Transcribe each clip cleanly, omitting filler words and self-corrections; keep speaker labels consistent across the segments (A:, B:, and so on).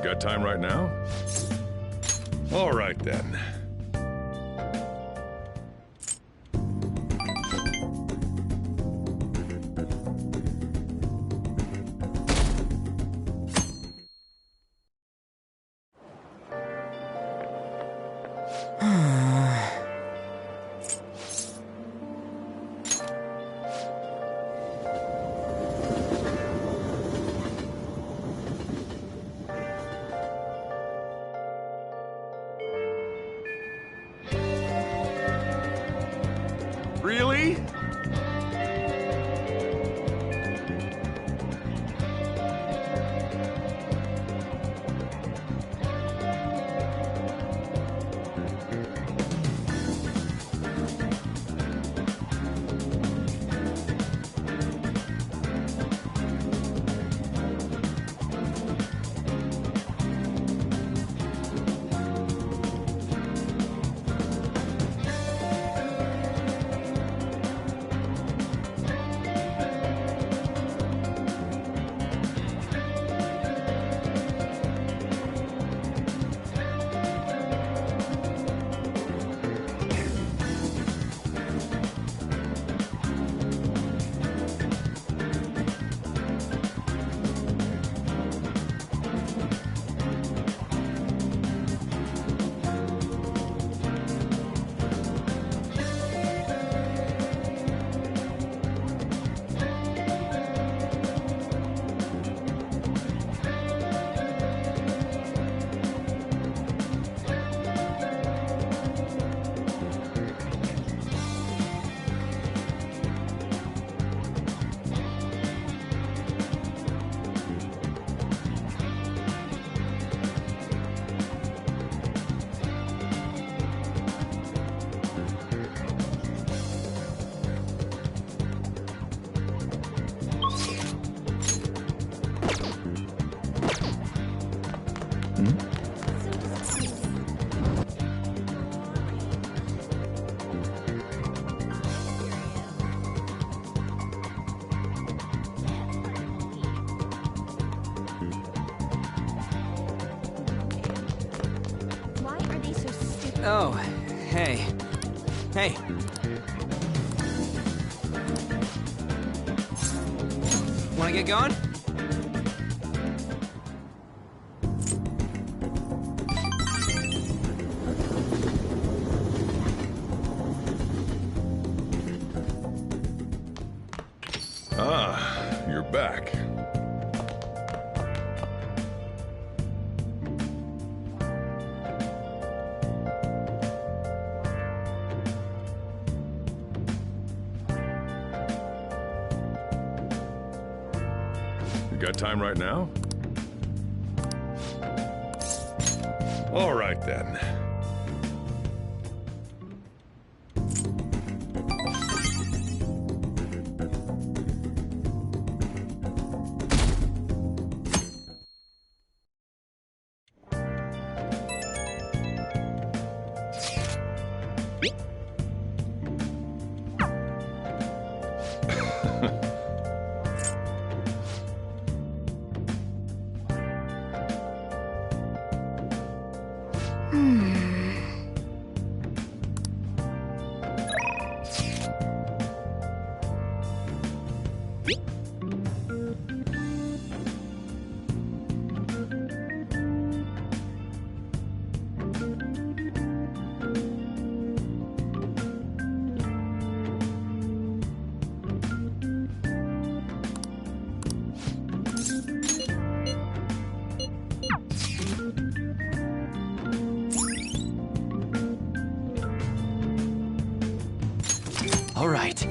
A: Got time right now? All right then. Really?
B: Oh, hey. Hey. Wanna get going?
A: Ah, you're back. Got time right now? All right then.
B: All right.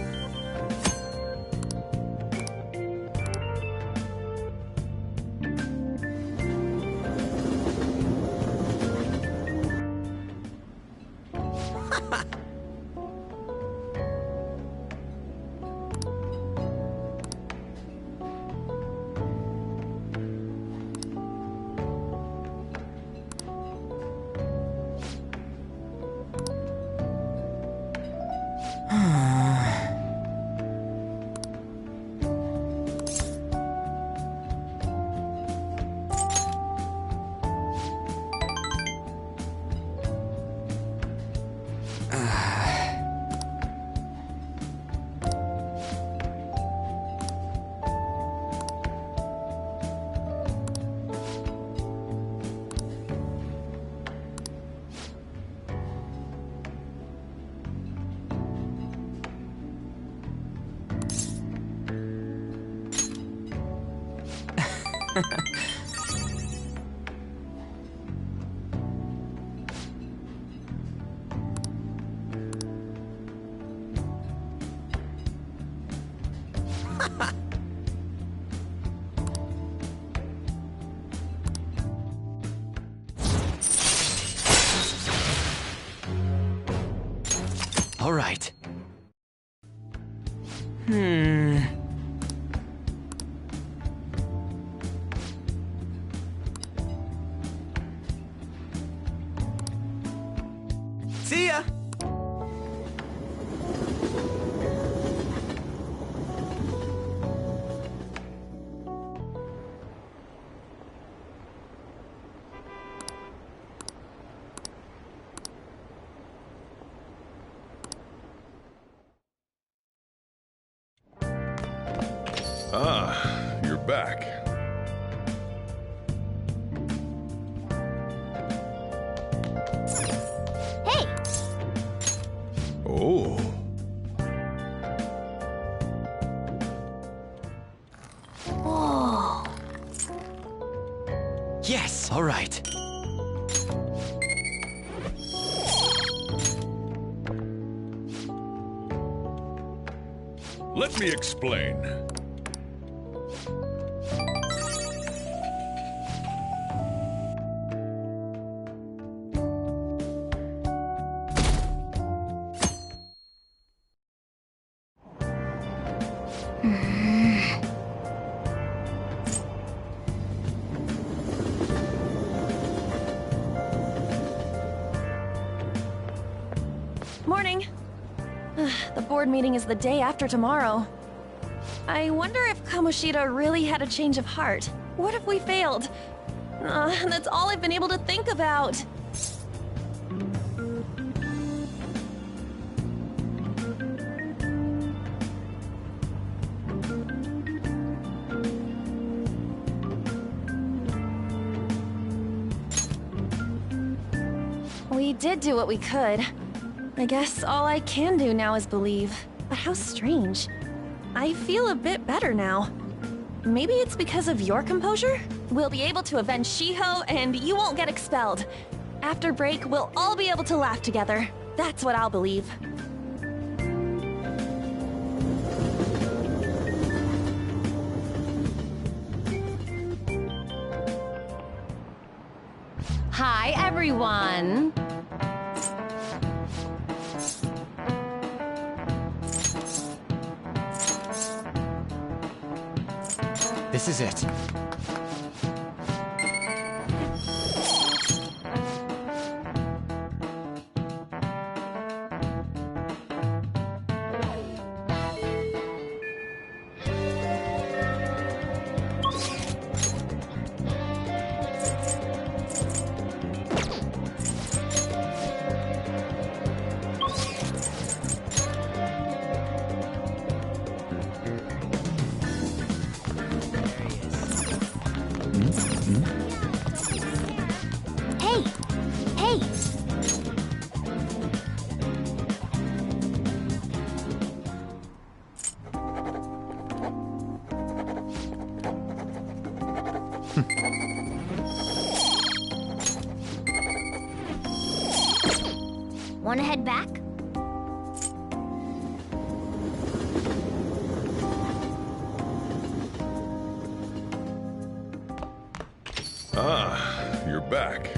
B: All right. See ya!
A: Ah, you're back.
C: Hey!
A: Oh.
C: Oh.
B: Yes, all right.
A: Let me explain.
C: Morning. The board meeting is the day after tomorrow. I wonder if Kamoshida really had a change of heart. What if we failed? That's all I've been able to think about. We did do what we could. I guess all I can do now is believe. But how strange. I feel a bit better now. Maybe it's because of your composure? We'll be able to avenge Shiho, and you won't get expelled. After break, we'll all be able to laugh together. That's what I'll believe.
D: Hi, everyone.
B: This is it.
C: Hey! Hey! Wanna head back?
A: Ah, you're back.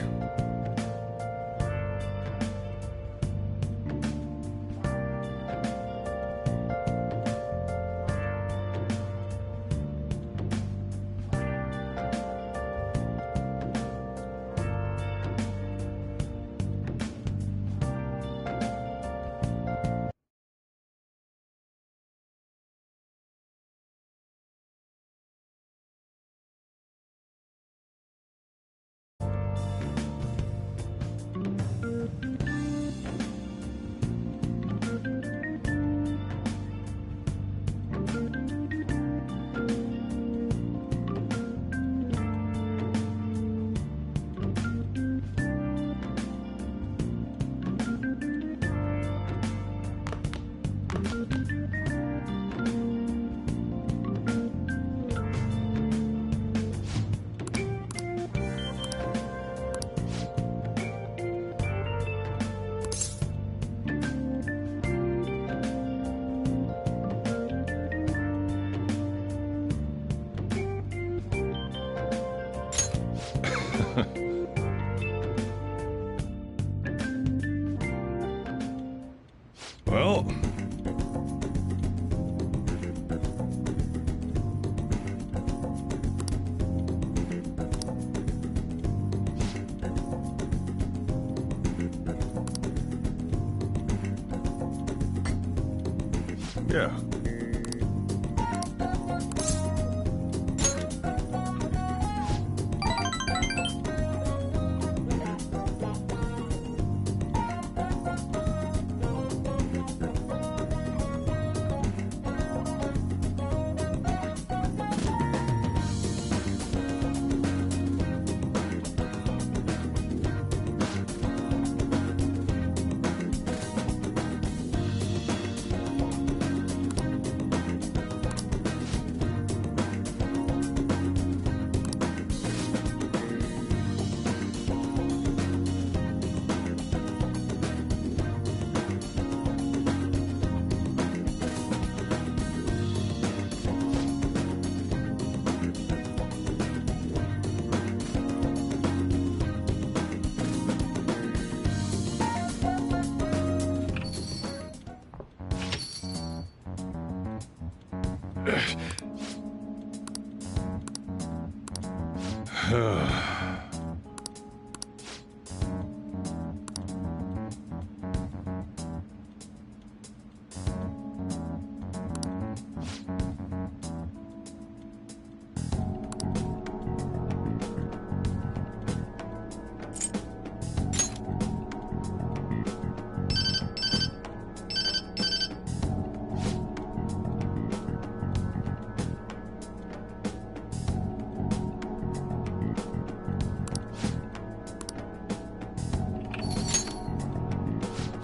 A: Yeah.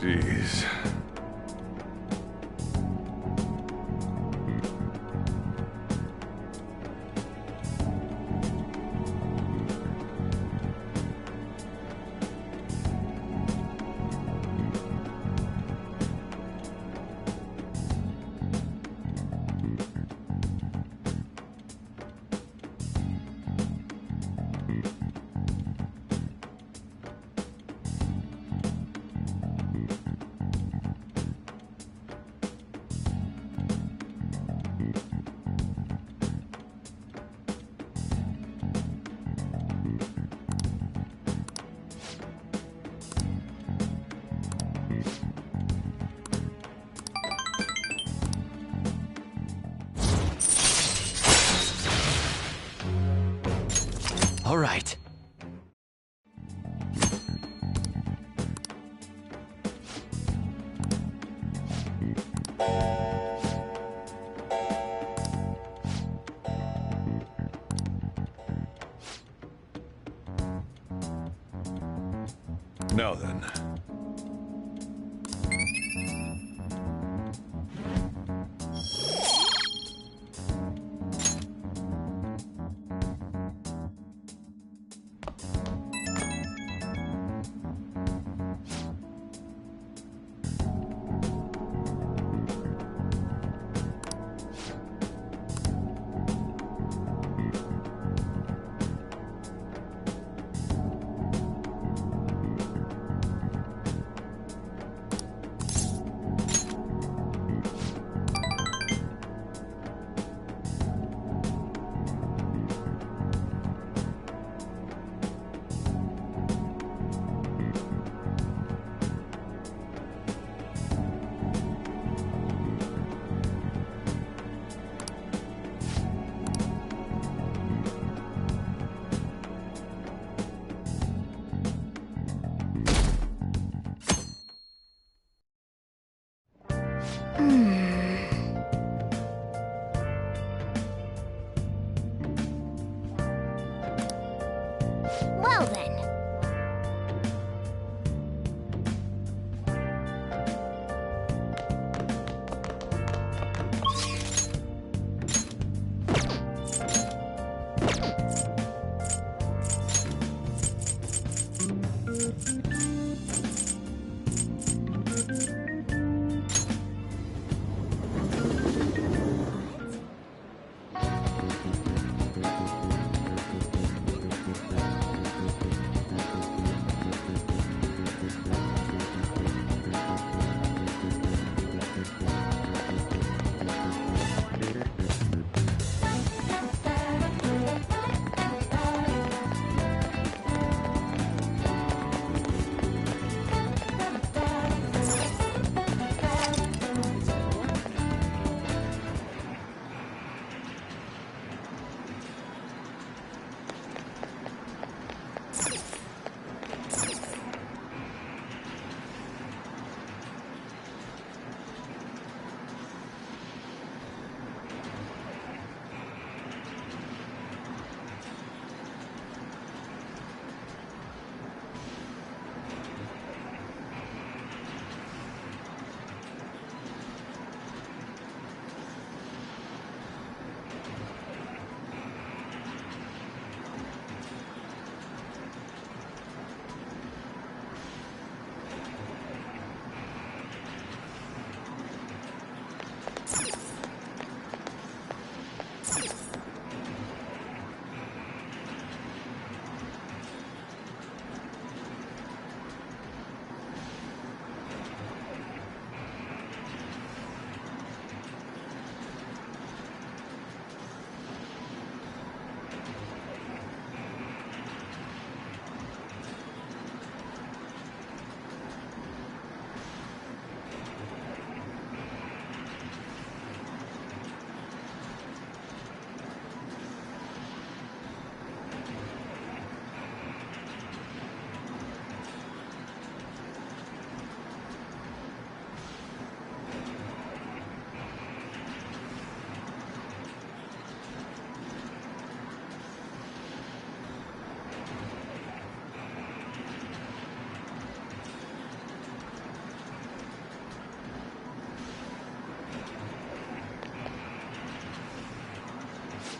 A: Jeez.
B: All right.
A: Now then.
E: Well then.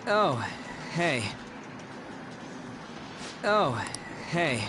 E: Oh, hey. Oh, hey.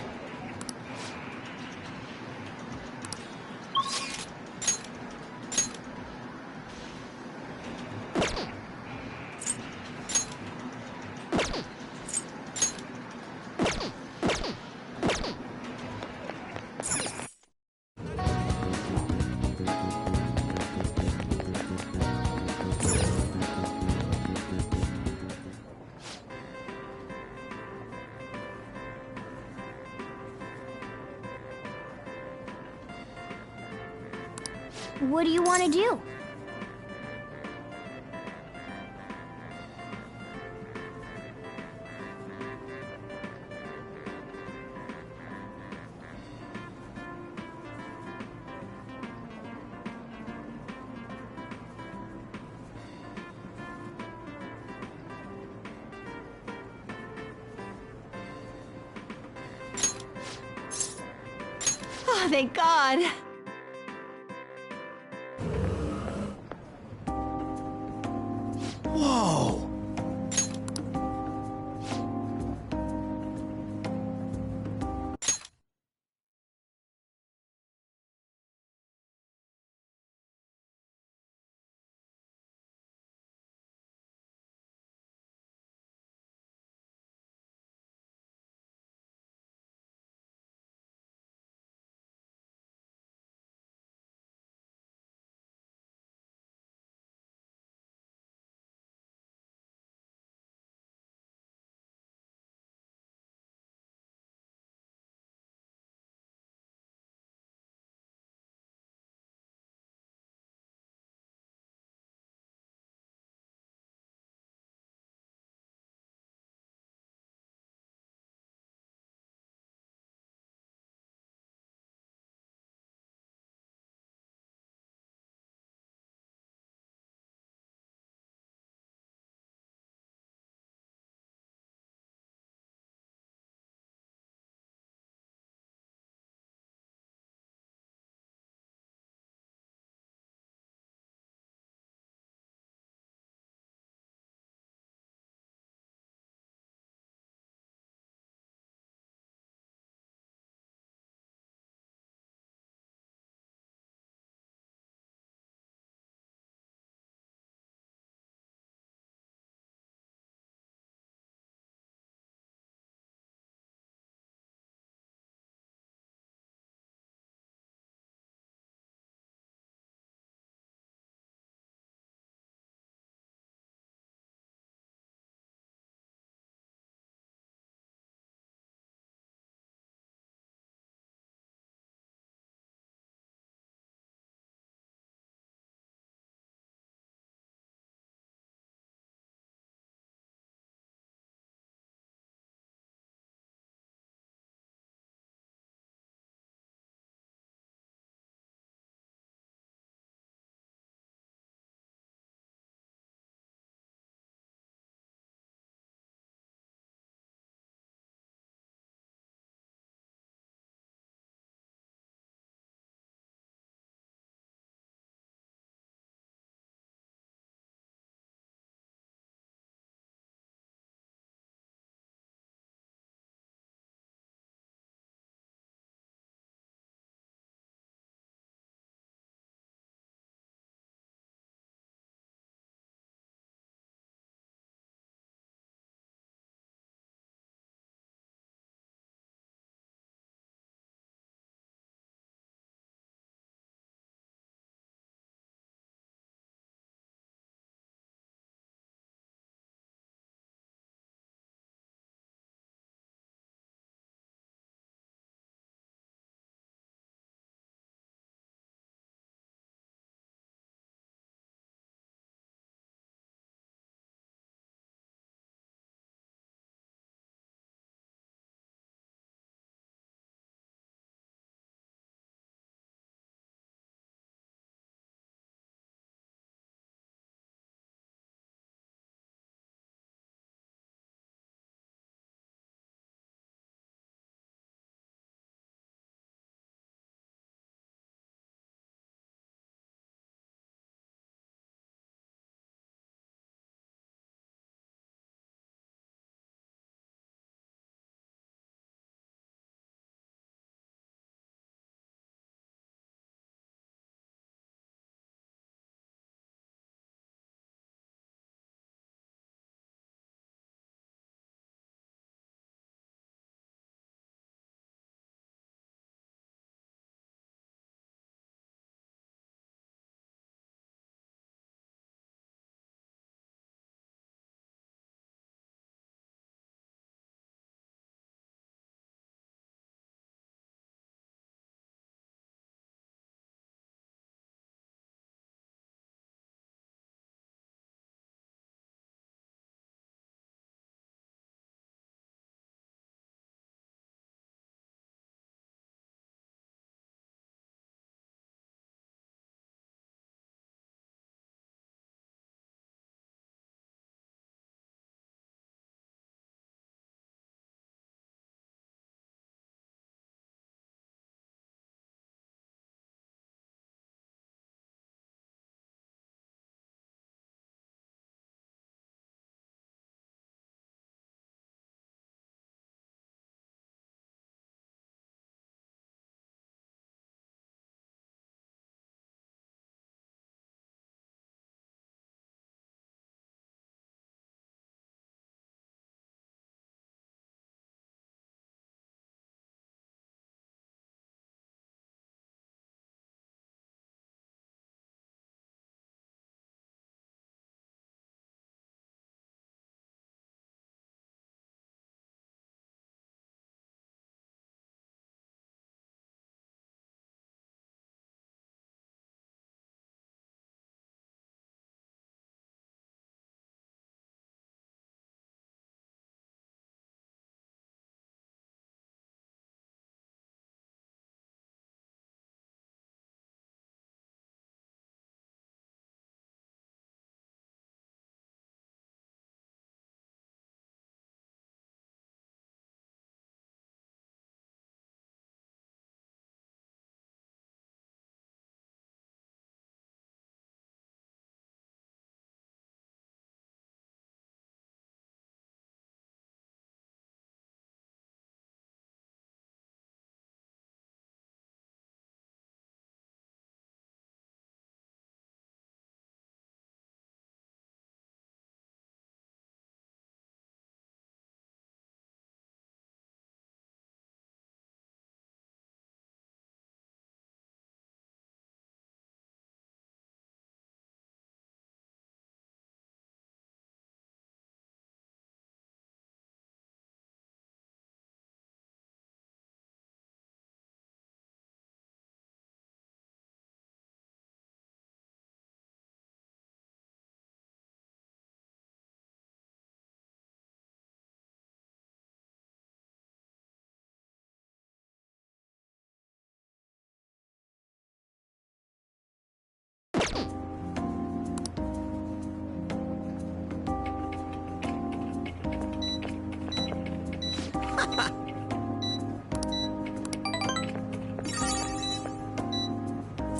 F: What do you want to do?
C: Oh, thank God.
B: Whoa!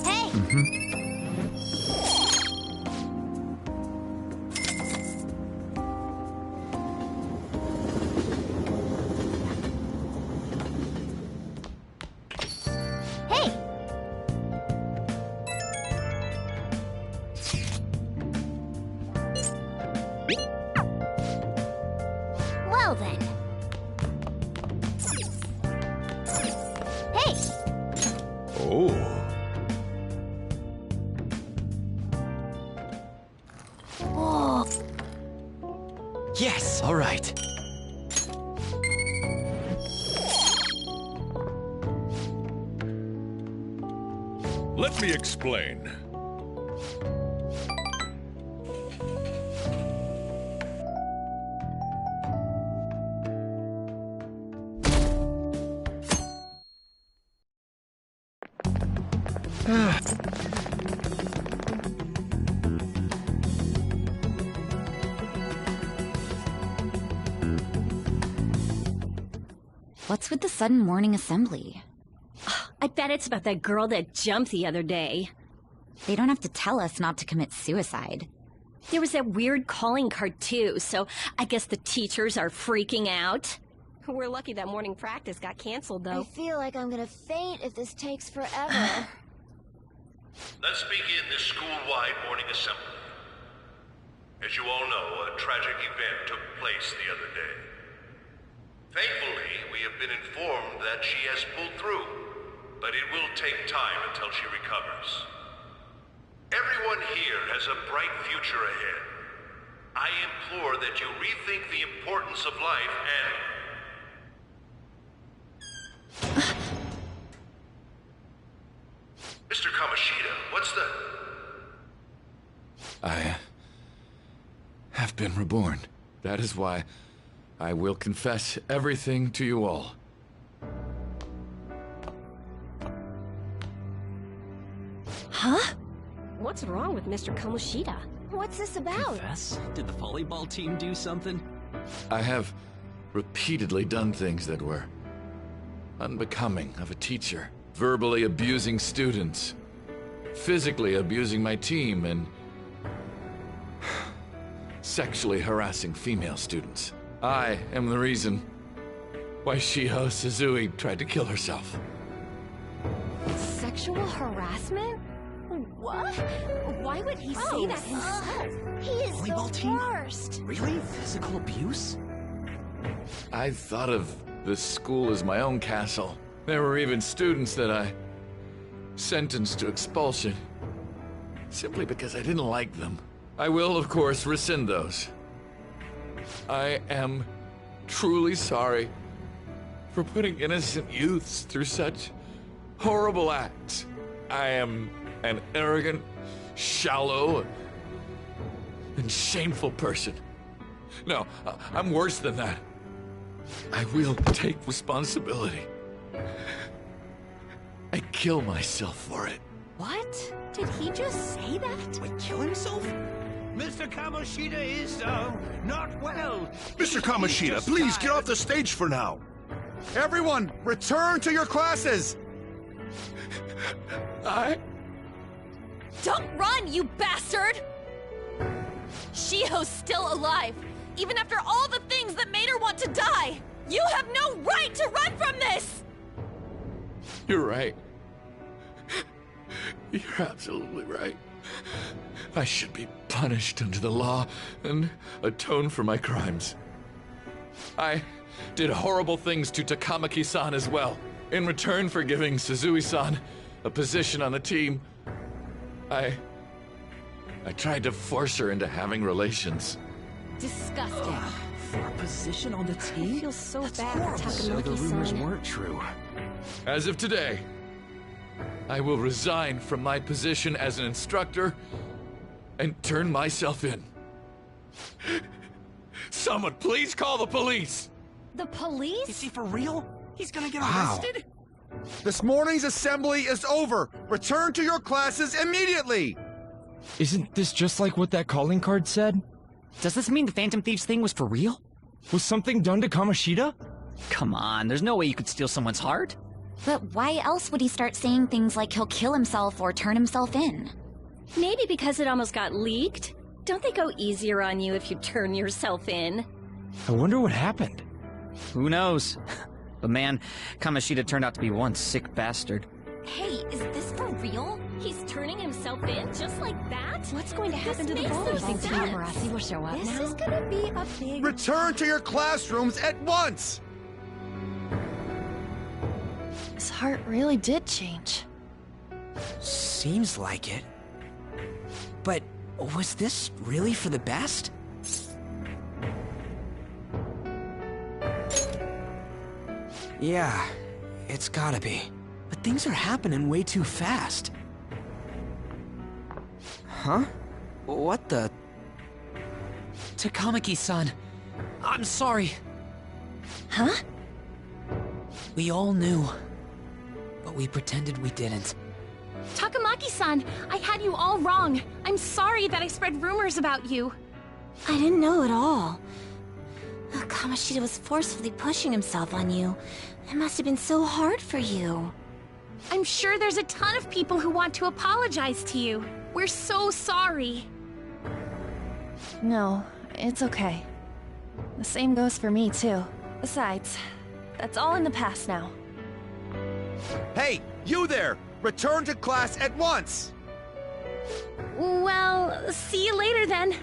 F: Hey! Hey! Well then. Hey!
A: Oh.
F: Oh,
B: Yes, all right.
A: Let me explain.
G: What's with the sudden morning assembly?
D: I bet it's about that girl that jumped the other day.
G: They don't have to tell us not to commit suicide.
D: There was that weird calling card too, so I guess the teachers are freaking out. We're lucky that morning practice got canceled
F: I
D: though.
F: feel like I'm gonna faint if this takes forever.
H: Let's begin this school-wide morning assembly. As you all know, a tragic event took place the other day. Thankfully, we have been informed that she has pulled through, but it will take time until she recovers. Everyone here has a bright future ahead. I implore that you rethink the importance of life and... Mr. Kamoshida, what's the...
A: I have been reborn. That is why I will confess everything to you all.
C: Huh?
D: What's wrong with Mr. Kamoshida?
F: What's this about?
E: Confess? Did the volleyball team do something?
A: I have repeatedly done things that were unbecoming of a teacher. Verbally abusing students, physically abusing my team, and sexually harassing female students. I am the reason why Shiho Suzui tried to kill herself.
D: Sexual harassment? What? Why would he say that himself?
F: He is
E: Volleyball
F: the
E: team?
F: worst.
E: Really? Physical abuse?
A: I thought of this school as my own castle. There were even students that I sentenced to expulsion, simply because I didn't like them. I will, of course, rescind those. I am truly sorry for putting innocent youths through such horrible acts. I am an arrogant, shallow, and shameful person. No, I'm worse than that. I will take responsibility. I kill myself for it.
D: What? Did he just say that?
E: Wait, kill himself?
I: Mr. Kamoshida is, not well.
J: Mr. Kamoshida, please get off the stage for now.
K: Everyone, return to your classes!
C: Don't run, you bastard! Shiho's still alive, even after all the things that made her want to die! You have no right to run from this!
A: You're right. You're absolutely right. I should be punished under the law and atone for my crimes. I did horrible things to Takamaki-san as well. In return for giving Suzui-san a position on the team, I tried to force her into having relations.
D: Disgusting.
E: For a position on the team?
D: I feel so
E: That's
D: bad
E: horrible.
D: for
E: So the rumors
D: Takamaki-san.
E: weren't true.
A: As of today, I will resign from my position as an instructor and turn myself in. Someone please call the police!
D: The police?
E: Is he for real? He's gonna get
K: Wow.
E: arrested?
K: This morning's assembly is over. Return to your classes immediately.
L: Isn't this just like what that calling card said?
B: Does this mean the Phantom Thieves thing was for real?
L: Was something done to Kamoshida?
B: Come on, there's no way you could steal someone's heart.
G: But why else would he start saying things like he'll kill himself or turn himself in?
D: Maybe because it almost got leaked? Don't they go easier on you if you turn yourself in?
L: I wonder what happened.
B: Who knows? But man, Kamoshida turned out to be one sick bastard.
G: Hey, is this for real?
D: He's turning himself in just like that?
C: What's going to happen to the
D: makes
C: ball?
D: no
C: You think
D: sense.
C: Tamarasi will show up
F: This
C: now?
F: is gonna be a big...
K: Return to your classrooms at once!
C: His heart really did change.
E: Seems like it. But was this really for the best? Yeah, it's gotta be. But things are happening way too fast. Huh? What the... Takamaki-san, I'm sorry.
C: Huh?
E: We all knew, but we pretended we didn't.
D: Takamaki-san, I had you all wrong. I'm sorry that I spread rumors about you.
F: I didn't know at all. Kamoshida was forcefully pushing himself on you. It must have been so hard for you.
D: I'm sure there's a ton of people who want to apologize to you. We're so sorry.
C: No, it's okay. The same goes for me, too. Besides, that's all in the past now.
K: Hey, you there! Return to class at once!
D: Well, see you later then.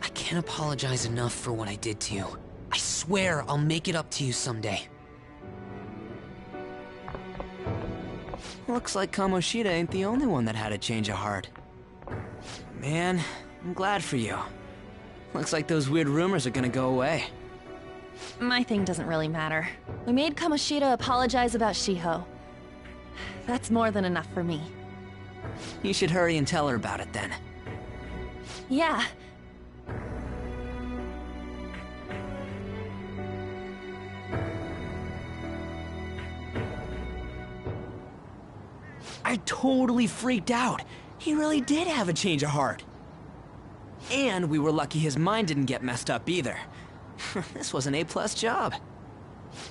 E: I can't apologize enough for what I did to you. I swear I'll make it up to you someday. Looks like Kamoshida ain't the only one that had a change of heart. Man, I'm glad for you. Looks like those weird rumors are gonna go away.
C: My thing doesn't really matter. We made Kamoshida apologize about Shiho. That's more than enough for me.
E: You should hurry and tell her about it then.
C: Yeah.
E: I totally freaked out. He really did have a change of heart. And we were lucky his mind didn't get messed up either. This was an A+ job.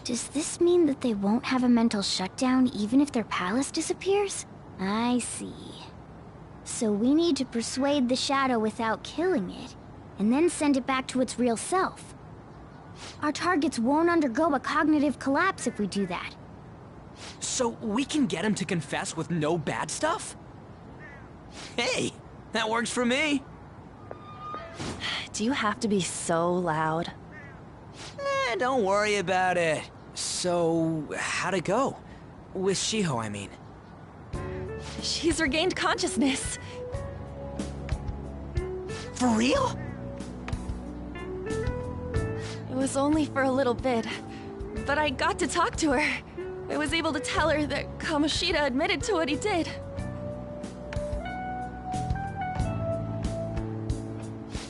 F: Does this mean that they won't have a mental shutdown even if their palace disappears? I see. So we need to persuade the shadow without killing it, and then send it back to its real self. Our targets won't undergo a cognitive collapse if we do that.
E: So we can get him to confess with no bad stuff? Hey, that works for me.
C: Do you have to be so loud?
E: Don't worry about it. So, how'd it go? With Shiho, I mean.
C: She's regained consciousness.
E: For real?
C: It was only for a little bit, but I got to talk to her. I was able to tell her that Kamoshida admitted to what he did.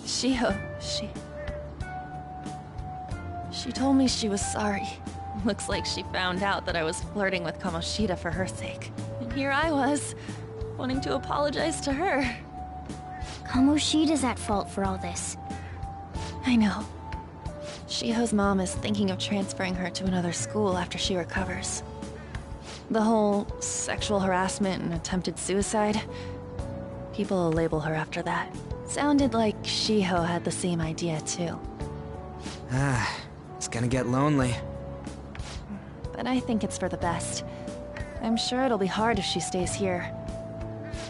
C: Shiho, She told me she was sorry. Looks like she found out that I was flirting with Kamoshida for her sake. And here I was, wanting to apologize to her.
F: Kamoshida's at fault for all this.
C: I know. Shiho's mom is thinking of transferring her to another school after she recovers. The whole sexual harassment and attempted suicide, people will label her after that. Sounded like Shiho had the same idea too.
E: It's gonna get lonely.
C: But I think it's for the best. I'm sure it'll be hard if she stays here.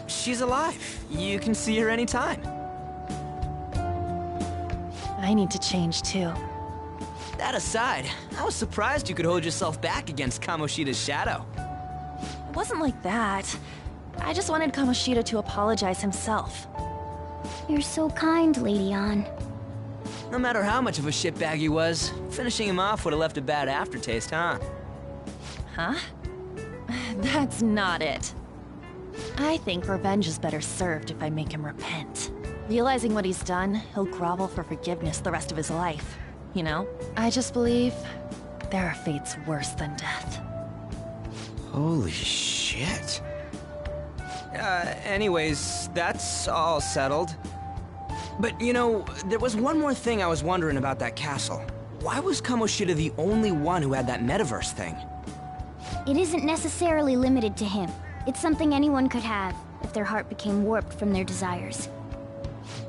E: She's alive. You can see her anytime.
C: I need to change too.
E: That aside, I was surprised you could hold yourself back against Kamoshida's shadow.
C: It wasn't like that. I just wanted Kamoshida to apologize himself.
F: You're so kind, Lady Ann.
E: No matter how much of a shitbag he was, finishing him off would have left a bad aftertaste, huh?
C: Huh? That's not it. I think revenge is better served if I make him repent. Realizing what he's done, he'll grovel for forgiveness the rest of his life. You know? I just believe there are fates worse than death.
E: Holy shit. Anyways, that's all settled. But, you know, there was one more thing I was wondering about that castle. Why was Kamoshida the only one who had that metaverse thing?
F: It isn't necessarily limited to him. It's something anyone could have, if their heart became warped from their desires.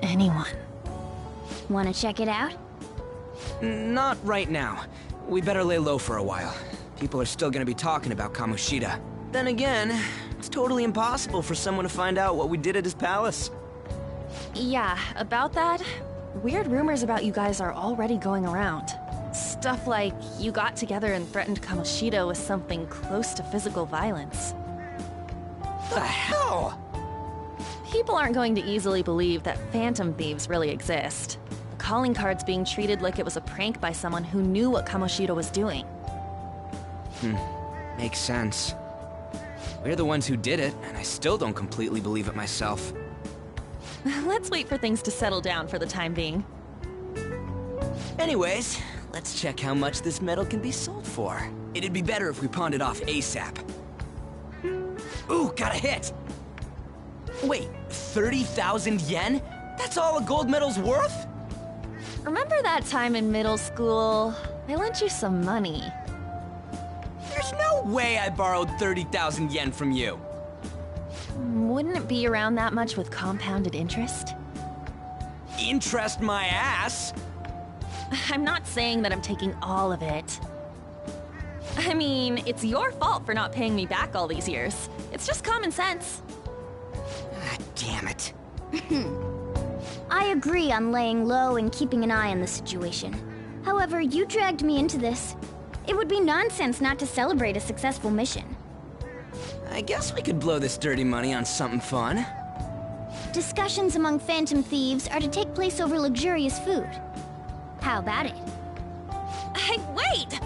C: Anyone.
F: Wanna check it out?
E: Not right now. We better lay low for a while. People are still gonna be talking about Kamoshida. Then again, it's totally impossible for someone to find out what we did at his palace.
C: Yeah, about that, weird rumors about you guys are already going around. Stuff like you got together and threatened Kamoshida with something close to physical violence.
E: The hell?
C: People aren't going to easily believe that phantom thieves really exist. The calling card's being treated like it was a prank by someone who knew what Kamoshida was doing.
E: Makes sense. We're the ones who did it, and I still don't completely believe it myself.
C: Let's wait for things to settle down for the time being.
E: Anyways, let's check how much this metal can be sold for. It'd be better if we pawned it off ASAP. Ooh, got a hit! Wait, 30,000 yen? That's all a gold medal's worth?
C: Remember that time in middle school? I lent you some money.
E: There's no way I borrowed 30,000 yen from you.
C: Wouldn't it be around that much with compounded interest?
E: Interest my ass?
C: I'm not saying that I'm taking all of it. I mean, it's your fault for not paying me back all these years. It's just common sense.
E: Ah, damn it.
F: I agree on laying low and keeping an eye on the situation. However, you dragged me into this. It would be nonsense not to celebrate a successful mission.
E: I guess we could blow this dirty money on something fun.
F: Discussions among phantom thieves are to take place over luxurious food. How about it?
C: Hey, wait!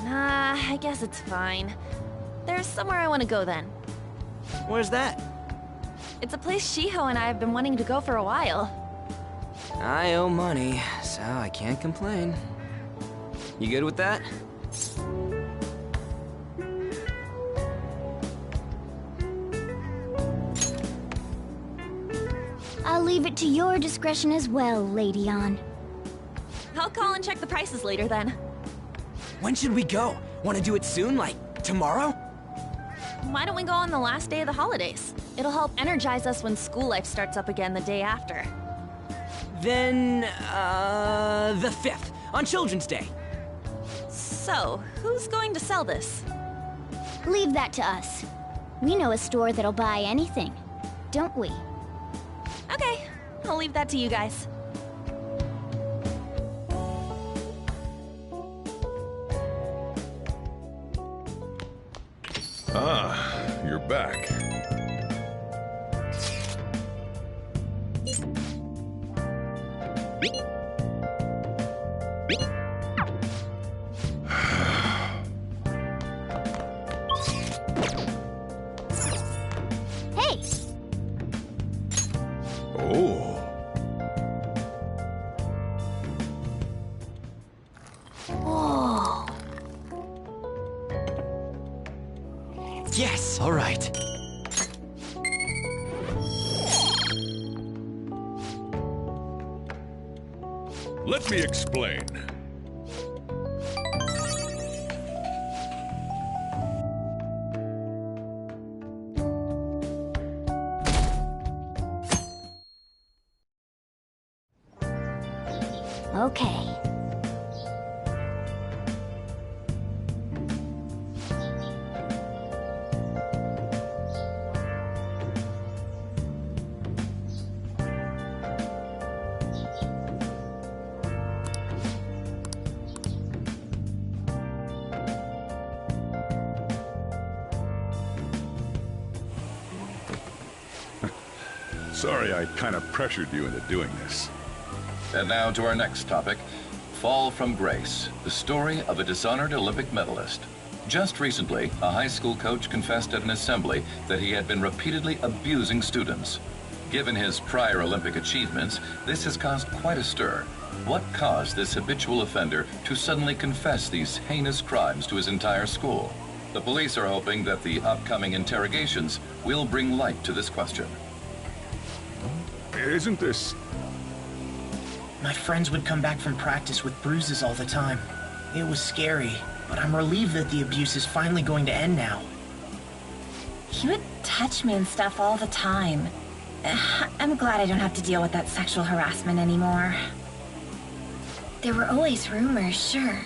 C: Nah, I guess it's fine. There's somewhere I want to go then.
E: Where's that?
C: It's a place Shiho and I have been wanting to go for a while.
E: I owe money, so I can't complain. You good with that?
F: I'll leave it to your discretion as well, Lady On.
C: I'll call and check the prices later then.
E: When should we go? Want to do it soon, like tomorrow?
C: Why don't we go on the last day of the holidays? It'll help energize us when school life starts up again the day after.
E: Then, the 5th, on Children's Day.
C: So, who's going to sell this?
F: Leave that to us. We know a store that'll buy anything, don't we?
C: Okay, I'll leave that to you guys.
J: Ah, you're back.
F: Hey!
J: Oh.
F: Whoa!
E: Yes, all right.
J: Let me explain.
F: Okay.
J: Sorry I kind of pressured you into doing this.
M: And now to our next topic, Fall from Grace, the story of a dishonored Olympic medalist. Just recently, a high school coach confessed at an assembly that he had been repeatedly abusing students. Given his prior Olympic achievements, this has caused quite a stir. What caused this habitual offender to suddenly confess these heinous crimes to his entire school? The police are hoping that the upcoming interrogations will bring light to this question.
J: Isn't this...
N: My friends would come back from practice with bruises all the time. It was scary, but I'm relieved that the abuse is finally going to end now.
G: He would touch me and stuff all the time. I'm glad I don't have to deal with that sexual harassment anymore. There were always rumors, sure.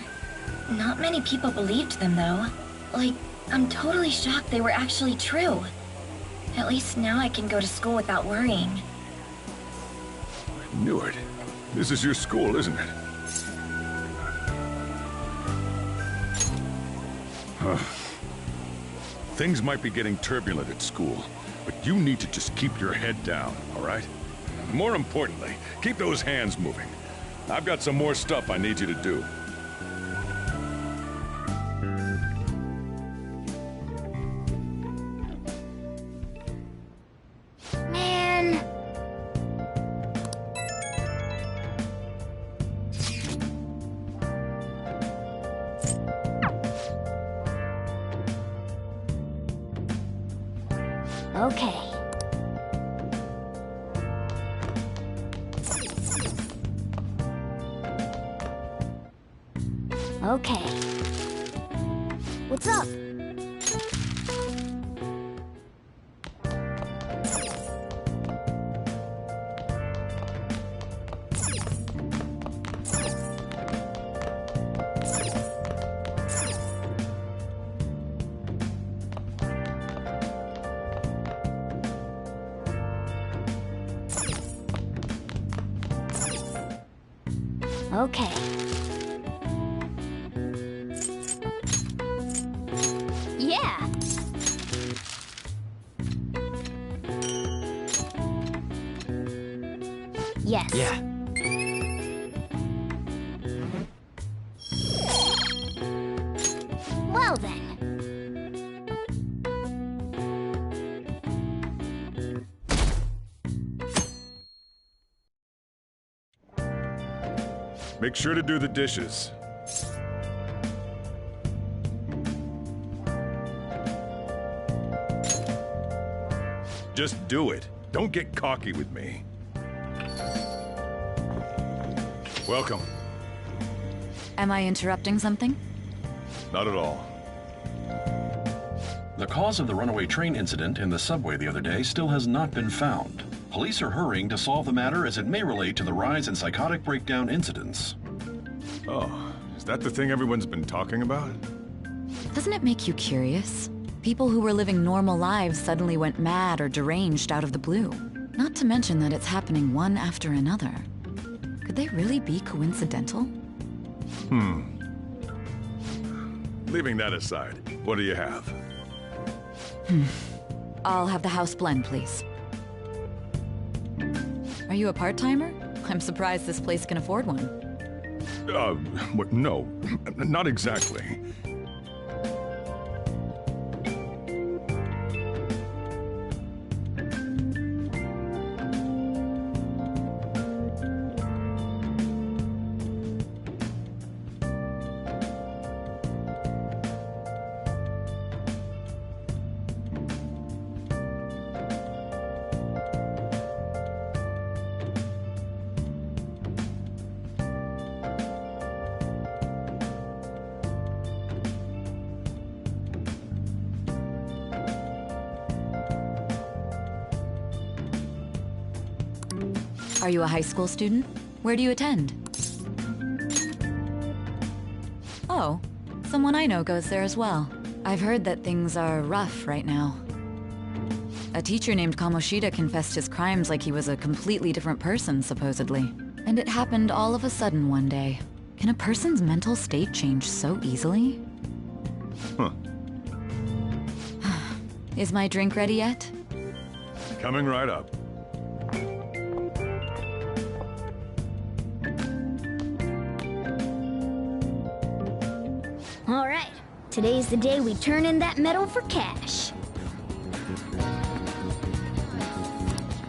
G: Not many people believed them, though. Like, I'm totally shocked they were actually true. At least now I can go to school without worrying.
J: I knew it. This is your school, isn't it? Things might be getting turbulent at school, but you need to just keep your head down, all right? More importantly, keep those hands moving. I've got some more stuff I need you to do.
F: Man. Okay. Okay. What's up? Okay. Yeah. Yes.
B: Yeah.
F: Well then.
J: Make sure to do the dishes. Just do it. Don't get cocky with me. Welcome.
O: Am I interrupting something?
J: Not at all.
M: The cause of the runaway train incident in the subway the other day still has not been found. Police are hurrying to solve the matter as it may relate to the rise in psychotic breakdown incidents.
J: Oh, is that the thing everyone's been talking about?
O: Doesn't it make you curious? People who were living normal lives suddenly went mad or deranged out of the blue. Not to mention that it's happening one after another. Could they really be coincidental?
J: Leaving that aside, what do you have?
O: I'll have the house blend, please. Are you a part-timer? I'm surprised this place can afford one.
J: No, not exactly.
O: Are you a high school student? Where do you attend? Oh, someone I know goes there as well. I've heard that things are rough right now. A teacher named Kamoshida confessed his crimes like he was a completely different person, supposedly. And it happened all of a sudden one day. Can a person's mental state change so easily?
J: Huh.
O: Is my drink ready yet?
J: Coming right up.
F: All right. Today's the day we turn in that medal for cash.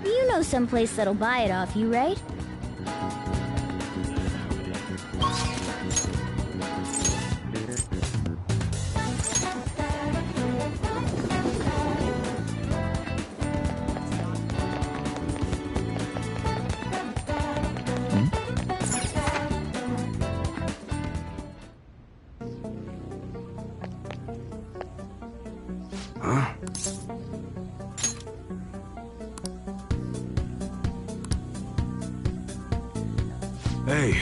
F: You know someplace that'll buy it off you, right?
K: Hey.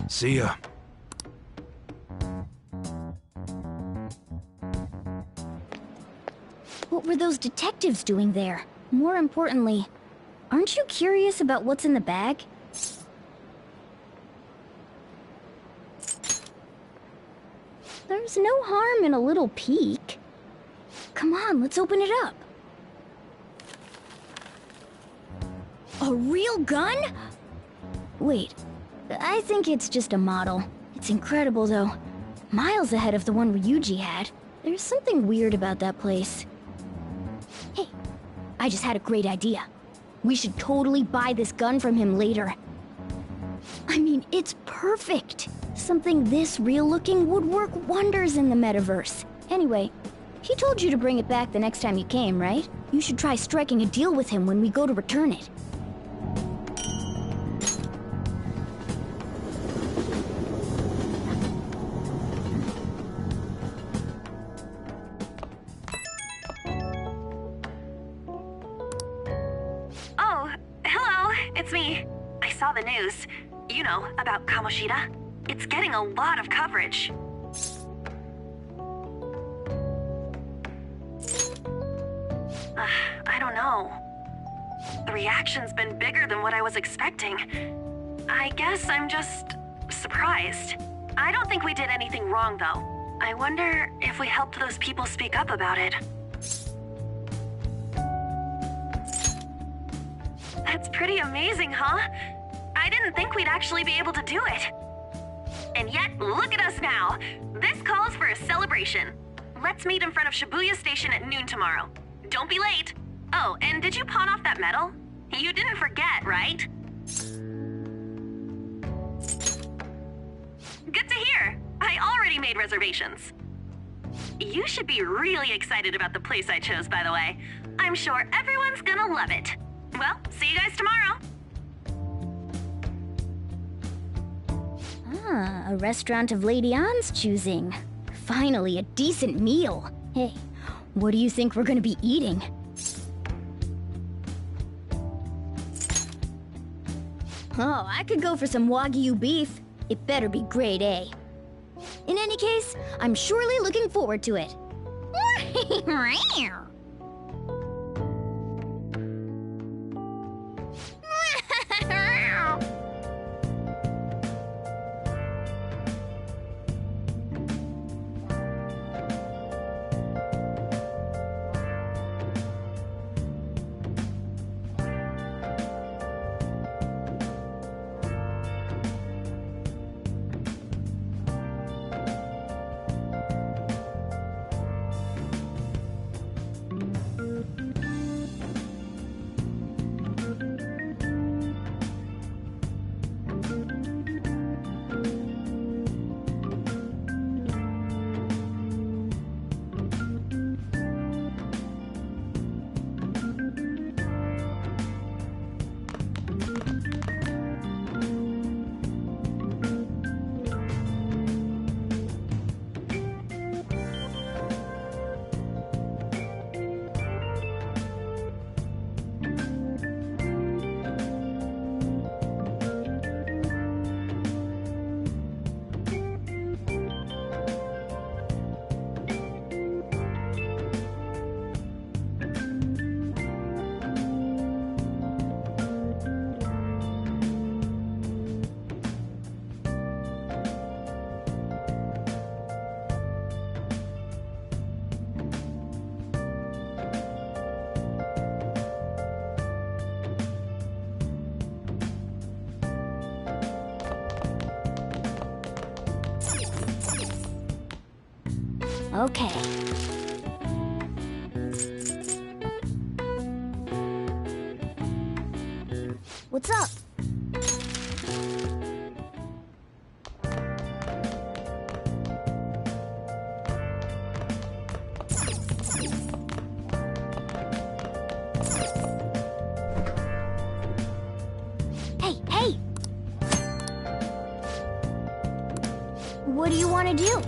K: See ya.
F: What were those detectives doing there? More importantly, aren't you curious about what's in the bag? There's no harm in a little peek. Come on, let's open it up. A real gun? Wait, I think it's just a model. It's incredible, though. Miles ahead of the one Ryuji had. There's something weird about that place. Hey, I just had a great idea. We should totally buy this gun from him later. I mean, it's perfect. Something this real-looking would work wonders in the metaverse. Anyway, he told you to bring it back the next time you came, right? You should try striking a deal with him when we go to return it.
C: Oh, hello, it's me. I saw the news. You know, about Kamoshida. It's getting a lot of coverage. I don't know. The reaction's been bigger than what I was expecting. I guess I'm just surprised. I don't think we did anything wrong, though. I wonder if we helped those people speak up about it. That's pretty amazing, huh? I didn't think we'd actually be able to do it. And yet, look at us now. This calls for a celebration. Let's meet in front of Shibuya Station at noon tomorrow. Don't be late. Oh, and did you pawn off that medal? You didn't forget, right? Good to hear. I already made reservations. You should be really excited about the place I chose, by the way. I'm sure everyone's gonna love it. Well, see you guys tomorrow.
F: Ah, a restaurant of Lady Ann's choosing. Finally, a decent meal. Hey, what do you think we're gonna be eating? Oh, I could go for some Wagyu beef. It better be grade A. In any case, I'm surely looking forward to it. Okay. What's up? Hey! What do you want to do?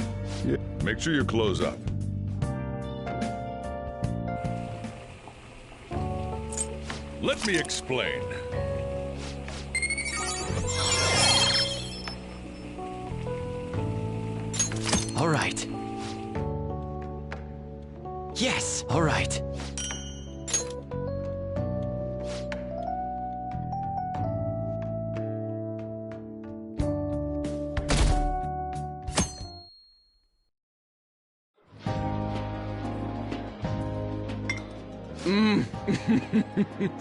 J: Yeah. Make sure you close up. Let me explain.
E: All right. Yes, all right.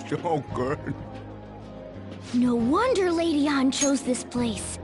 K: So good.
F: No wonder Lady An chose this place.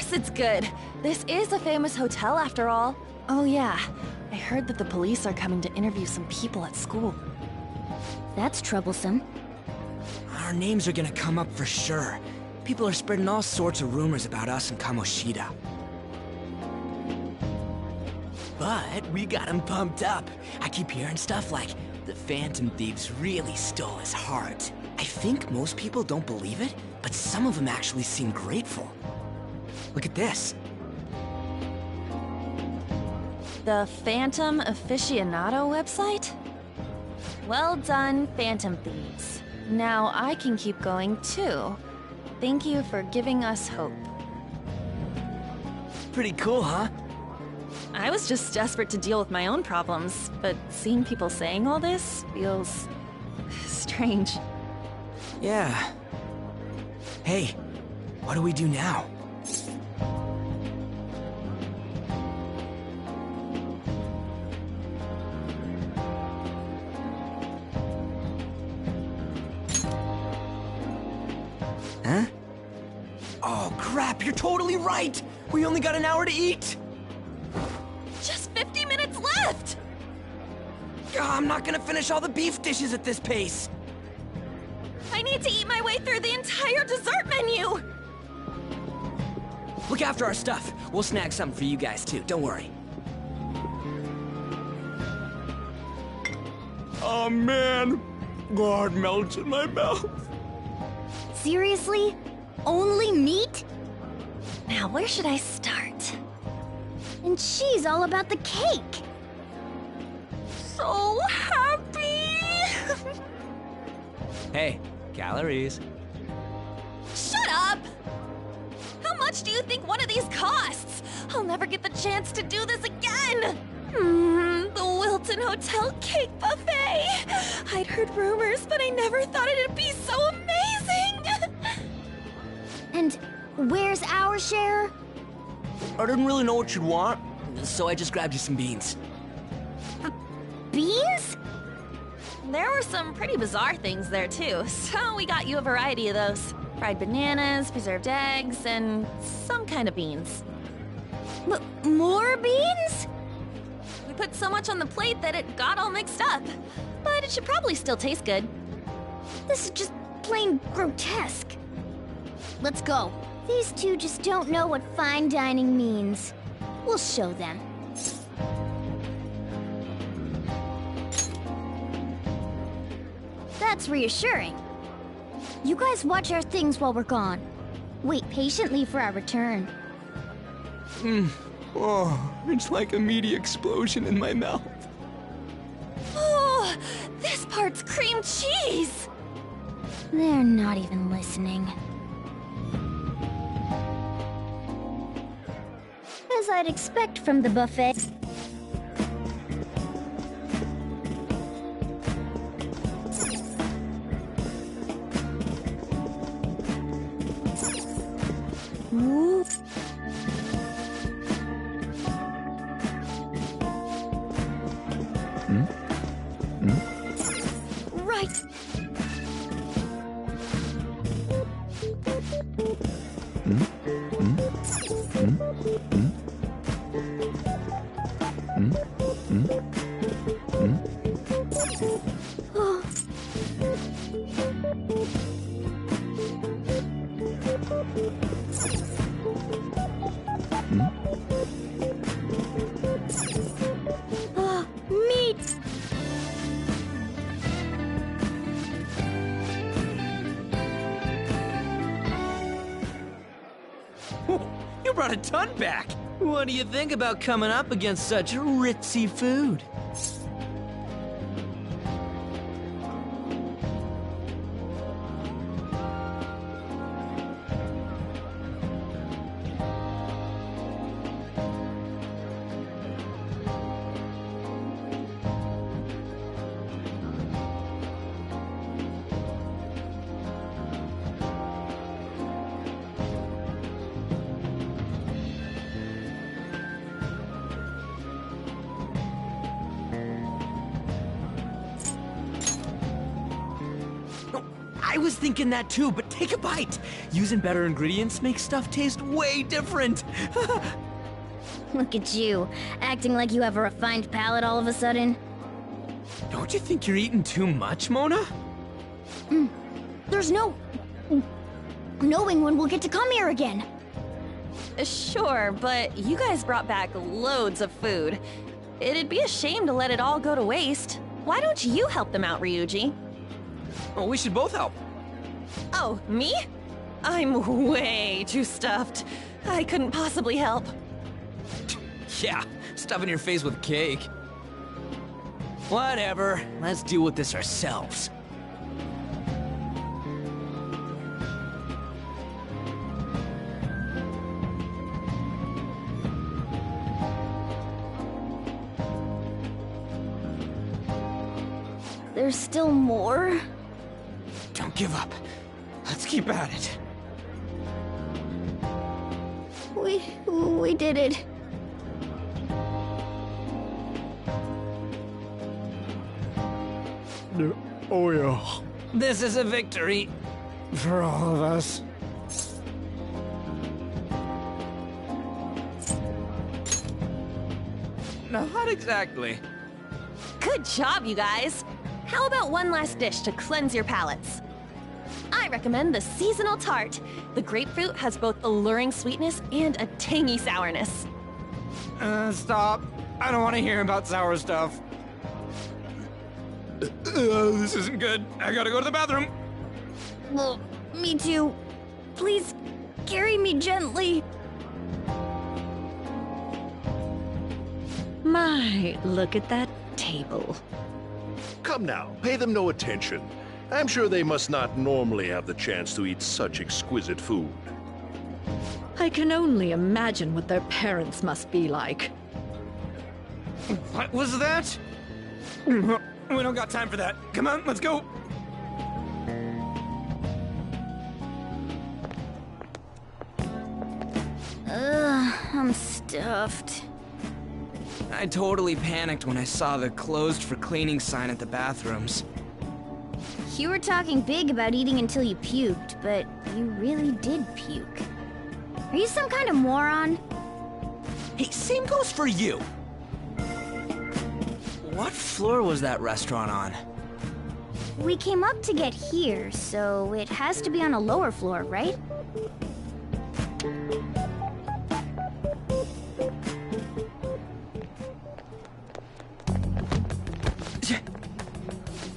C: course it's good. This is a famous hotel after all. Oh yeah, I heard that the police are coming to interview some people at school.
F: That's troublesome.
E: Our names are gonna come up for sure. People are spreading all sorts of rumors about us and Kamoshida. But we got him pumped up. I keep hearing stuff like, the Phantom Thieves really stole his heart. I think most people don't believe it, but some of them actually seem grateful. Look at this.
C: The Phantom Aficionado website? Well done, Phantom Thieves. Now I can keep going too. Thank you for giving us hope.
E: Pretty cool, huh?
C: I was just desperate to deal with my own problems, but seeing people saying all this feels strange.
E: Yeah. Hey, what do we do now? Huh? Oh, crap, you're totally right! We only got an hour to eat!
C: Just 50 minutes left!
E: I'm not gonna finish all the beef dishes at this pace!
C: I need to eat my way through the entire dessert menu!
E: Look after our stuff. We'll snag something for you guys too, don't worry.
L: Oh man, God melts in my mouth.
F: Seriously? Only meat?
C: Now where should I start?
F: And she's all about the cake.
C: So happy!
E: Hey, calories.
C: Shut up! How much do you think one of these costs? I'll never get the chance to do this again! The Wilton Hotel Cake Buffet! I'd heard rumors, but I never thought it'd be so amazing!
F: And where's our share?
E: I didn't really know what you'd want, so I just grabbed you some beans.
F: Beans?
C: There were some pretty bizarre things there too, so we got you a variety of those. Fried bananas, preserved eggs, and some kind of beans.
F: More beans?
C: We put so much on the plate that it got all mixed up. But it should probably still taste good.
F: This is just plain grotesque. Let's go. These two just don't know what fine dining means. We'll show them. That's reassuring. You guys watch our things while we're gone. Wait patiently for our return.
L: Oh, it's like a meaty explosion in my mouth.
C: Oh, this part's cream cheese!
F: They're not even listening. As I'd expect from the buffet. Ooh. Right. Oh. Ah, meat!
E: You brought a ton back! What do you think about coming up against such ritzy food? I was thinking that too, but take a bite. Using better ingredients makes stuff taste way different.
F: Look at you, acting like you have a refined palate all of a sudden.
E: Don't you think you're eating too much, Mona?
F: There's no knowing when we'll get to come here again.
C: Sure, but you guys brought back loads of food. It'd be a shame to let it all go to waste. Why don't you help them out, Ryuji?
E: Oh, we should both help.
C: Oh, me? I'm way too stuffed. I couldn't possibly help.
E: Yeah, stuffing your face with cake. Whatever, let's deal with this ourselves.
F: There's still more?
E: Don't give up. Let's keep at it.
F: We did it.
L: Oh yeah.
E: This is a victory for all of us. Not exactly.
C: Good job, you guys. How about one last dish to cleanse your palates? I recommend the seasonal tart. The grapefruit has both alluring sweetness and a tangy sourness.
E: Stop. I don't want to hear about sour stuff. This isn't good. I gotta go to the bathroom.
F: Well, me too. Please, carry me gently.
P: My, look at that table.
H: Come now, pay them no attention. I'm sure they must not normally have the chance to eat such exquisite food.
P: I can only imagine what their parents must be like.
E: What was that? We don't got time for that. Come on, let's go.
F: I'm stuffed.
E: I totally panicked when I saw the closed for cleaning sign at the bathrooms.
F: You were talking big about eating until you puked, but you really did puke. Are you some kind of moron?
E: Hey, same goes for you. What floor was that restaurant on?
F: We came up to get here, so it has to be on a lower floor, right?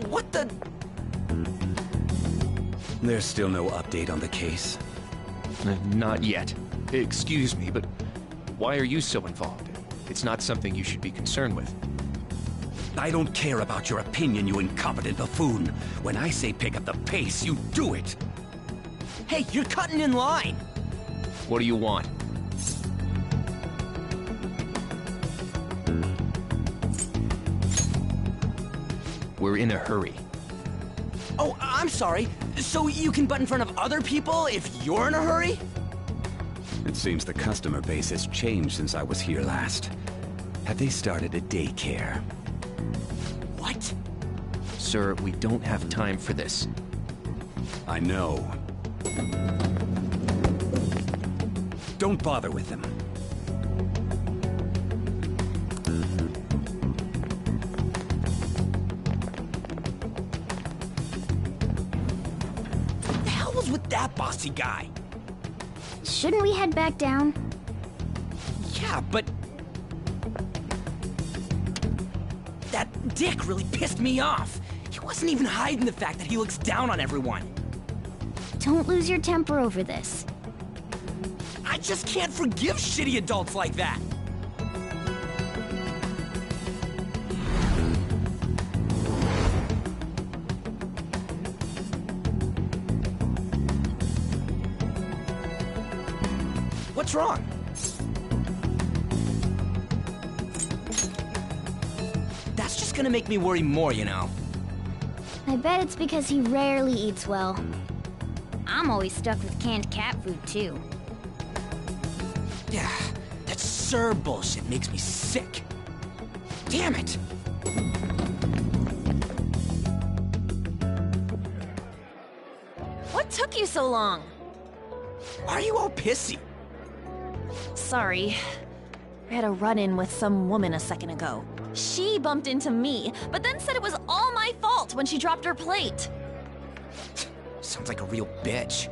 E: What the?
Q: There's still no update on the case.
R: Not yet. Excuse me, but why are you so involved? It's not something you should be concerned with.
Q: I don't care about your opinion, you incompetent buffoon. When I say pick up the pace, you do it.
E: Hey, you're cutting in line.
R: What do you want? We're in a hurry.
E: Oh, I'm sorry. So you can butt in front of other people if you're in a hurry?
Q: It seems the customer base has changed since I was here last. Have they started a daycare?
E: What?
R: Sir, we don't have time for this.
Q: I know. Don't bother with them.
E: What the hell was with that bossy guy?
F: Shouldn't we head back down?
E: Yeah, but... that dick really pissed me off. He wasn't even hiding the fact that he looks down on everyone.
F: Don't lose your temper over this.
E: I just can't forgive shitty adults like that. What's wrong? That's just gonna make me worry more, you know.
F: I bet it's because he rarely eats well. I'm always stuck with canned cat food, too.
E: Yeah, that Sir bullshit makes me sick. Damn it!
C: took you so long?
E: Why are you all pissy?
C: Sorry. I had a run-in with some woman a second ago. She bumped into me, but then said it was all my fault when she dropped her plate.
E: Sounds like a real bitch.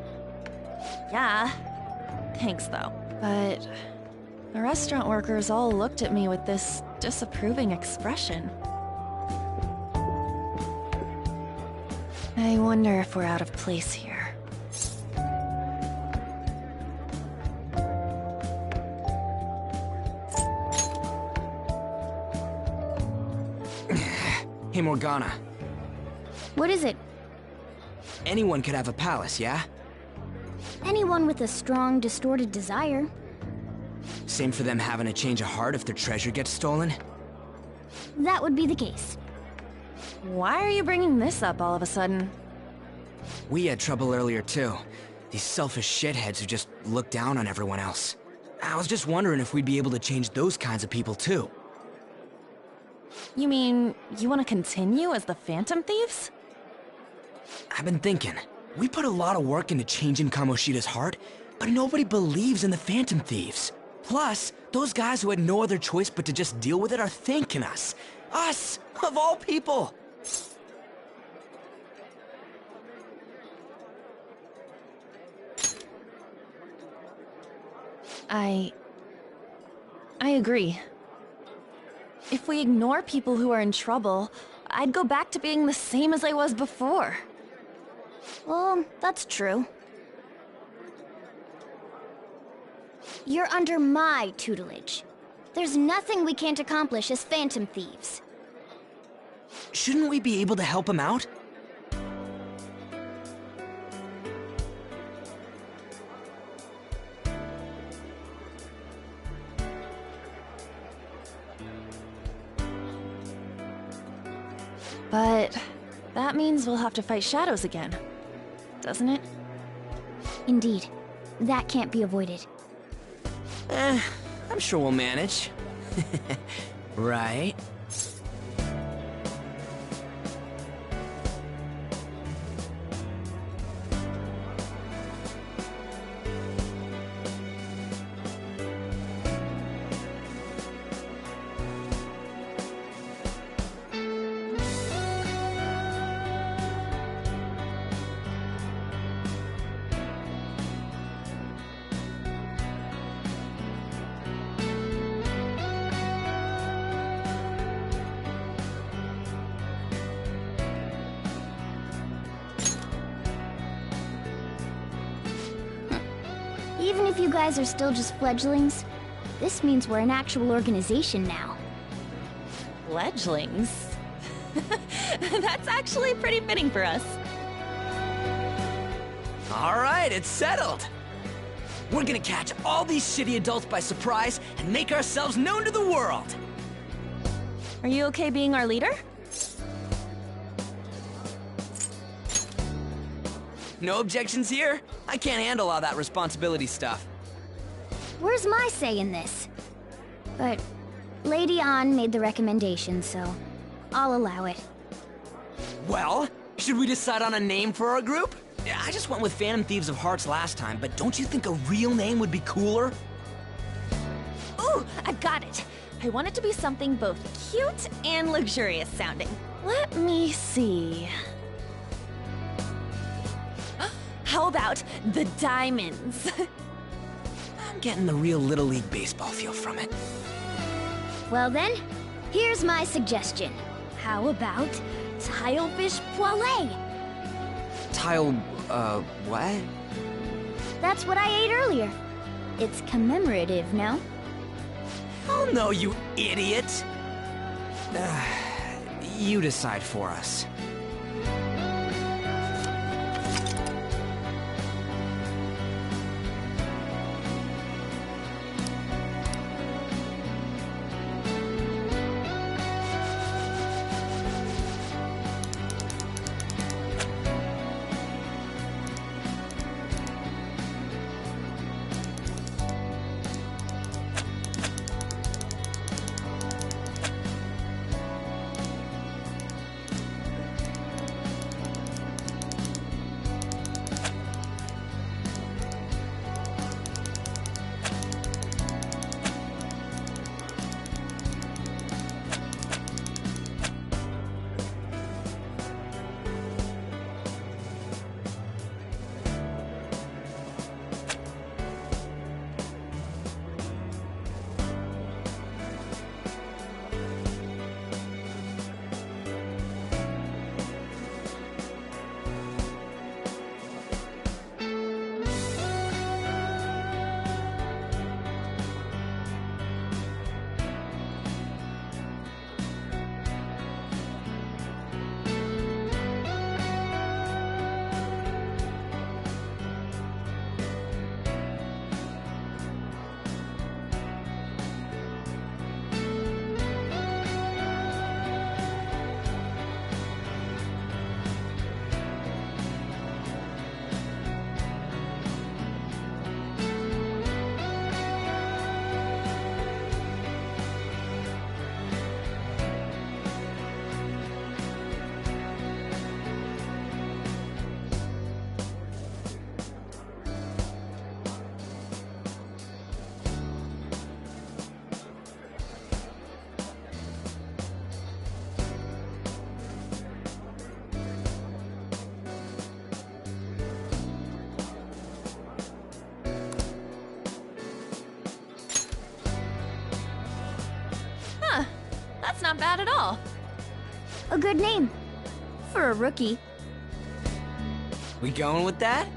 C: Yeah. Thanks, though. But the restaurant workers all looked at me with this disapproving expression. I wonder if we're out of place here.
E: Hey, Morgana.
F: What is it?
E: Anyone could have a palace, yeah?
F: Anyone with a strong, distorted desire.
E: Same for them having a change of heart if their treasure gets stolen?
F: That would be the case.
C: Why are you bringing this up all of a sudden?
E: We had trouble earlier, too. These selfish shitheads who just look down on everyone else. I was just wondering if we'd be able to change those kinds of people, too.
C: You mean, you want to continue as the Phantom Thieves?
E: I've been thinking. We put a lot of work into changing Kamoshida's heart, but nobody believes in the Phantom Thieves. Plus, those guys who had no other choice but to just deal with it are thanking us. Us, of all people!
C: I agree. If we ignore people who are in trouble, I'd go back to being the same as I was before.
F: Well, that's true. You're under my tutelage. There's nothing we can't accomplish as Phantom Thieves.
E: Shouldn't we be able to help him out?
C: But that means we'll have to fight shadows again, doesn't it?
F: Indeed. That can't be avoided.
E: I'm sure we'll manage. Right?
F: Even if you guys are still just fledglings, this means we're an actual organization now.
C: Fledglings? That's actually pretty fitting for us.
E: Alright, it's settled! We're gonna catch all these shitty adults by surprise and make ourselves known to the world!
C: Are you okay being our leader?
E: No objections here? I can't handle all that responsibility stuff.
F: Where's my say in this? But Lady An made the recommendation, so I'll allow it.
E: Well, should we decide on a name for our group? I just went with Phantom Thieves of Hearts last time, but don't you think a real name would be cooler?
C: Ooh, I got it! I want it to be something both cute and luxurious sounding. Let me see. How about the Diamonds?
E: I'm getting the real Little League Baseball feel from it.
F: Well then, here's my suggestion. How about Tilefish Poêlée?
E: What?
F: That's what I ate earlier. It's commemorative, no?
E: Oh no, you idiot! You decide for us.
C: not bad at all.
F: A good name. For a rookie.
E: We going with that?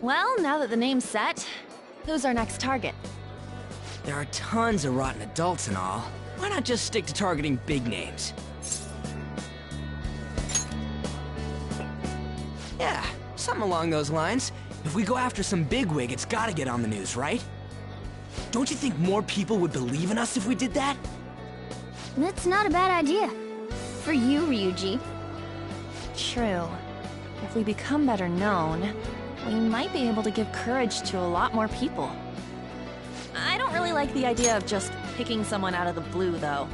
C: Well, now that the name's set, who's our next target?
E: There are tons of rotten adults and all. Why not just stick to targeting big names? Yeah, something along those lines. If we go after some bigwig, it's gotta get on the news, right? Don't you think more people would believe in us if we did that?
F: That's not a bad idea. For you, Ryuji.
C: True. If we become better known, we might be able to give courage to a lot more people. I don't really like the idea of just picking someone out of the blue, though.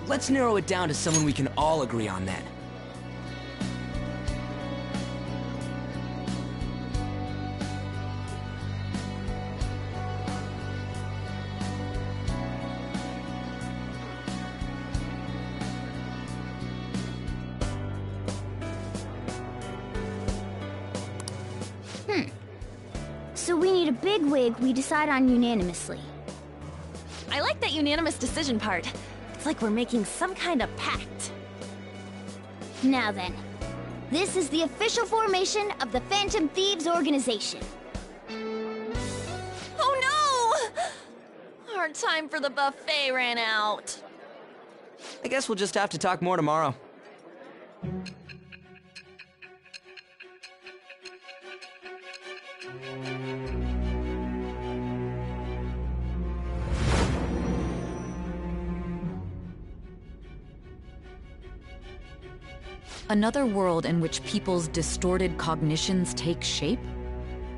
E: Let's narrow it down to someone we can all agree on then.
F: So we need a bigwig we decide on unanimously.
C: I like that unanimous decision part. It's like we're making some kind of pact.
F: Now then, this is the official formation of the Phantom Thieves organization.
C: Oh no! Our time for the buffet ran out.
E: I guess we'll just have to talk more tomorrow.
O: Another world in which people's distorted cognitions take shape?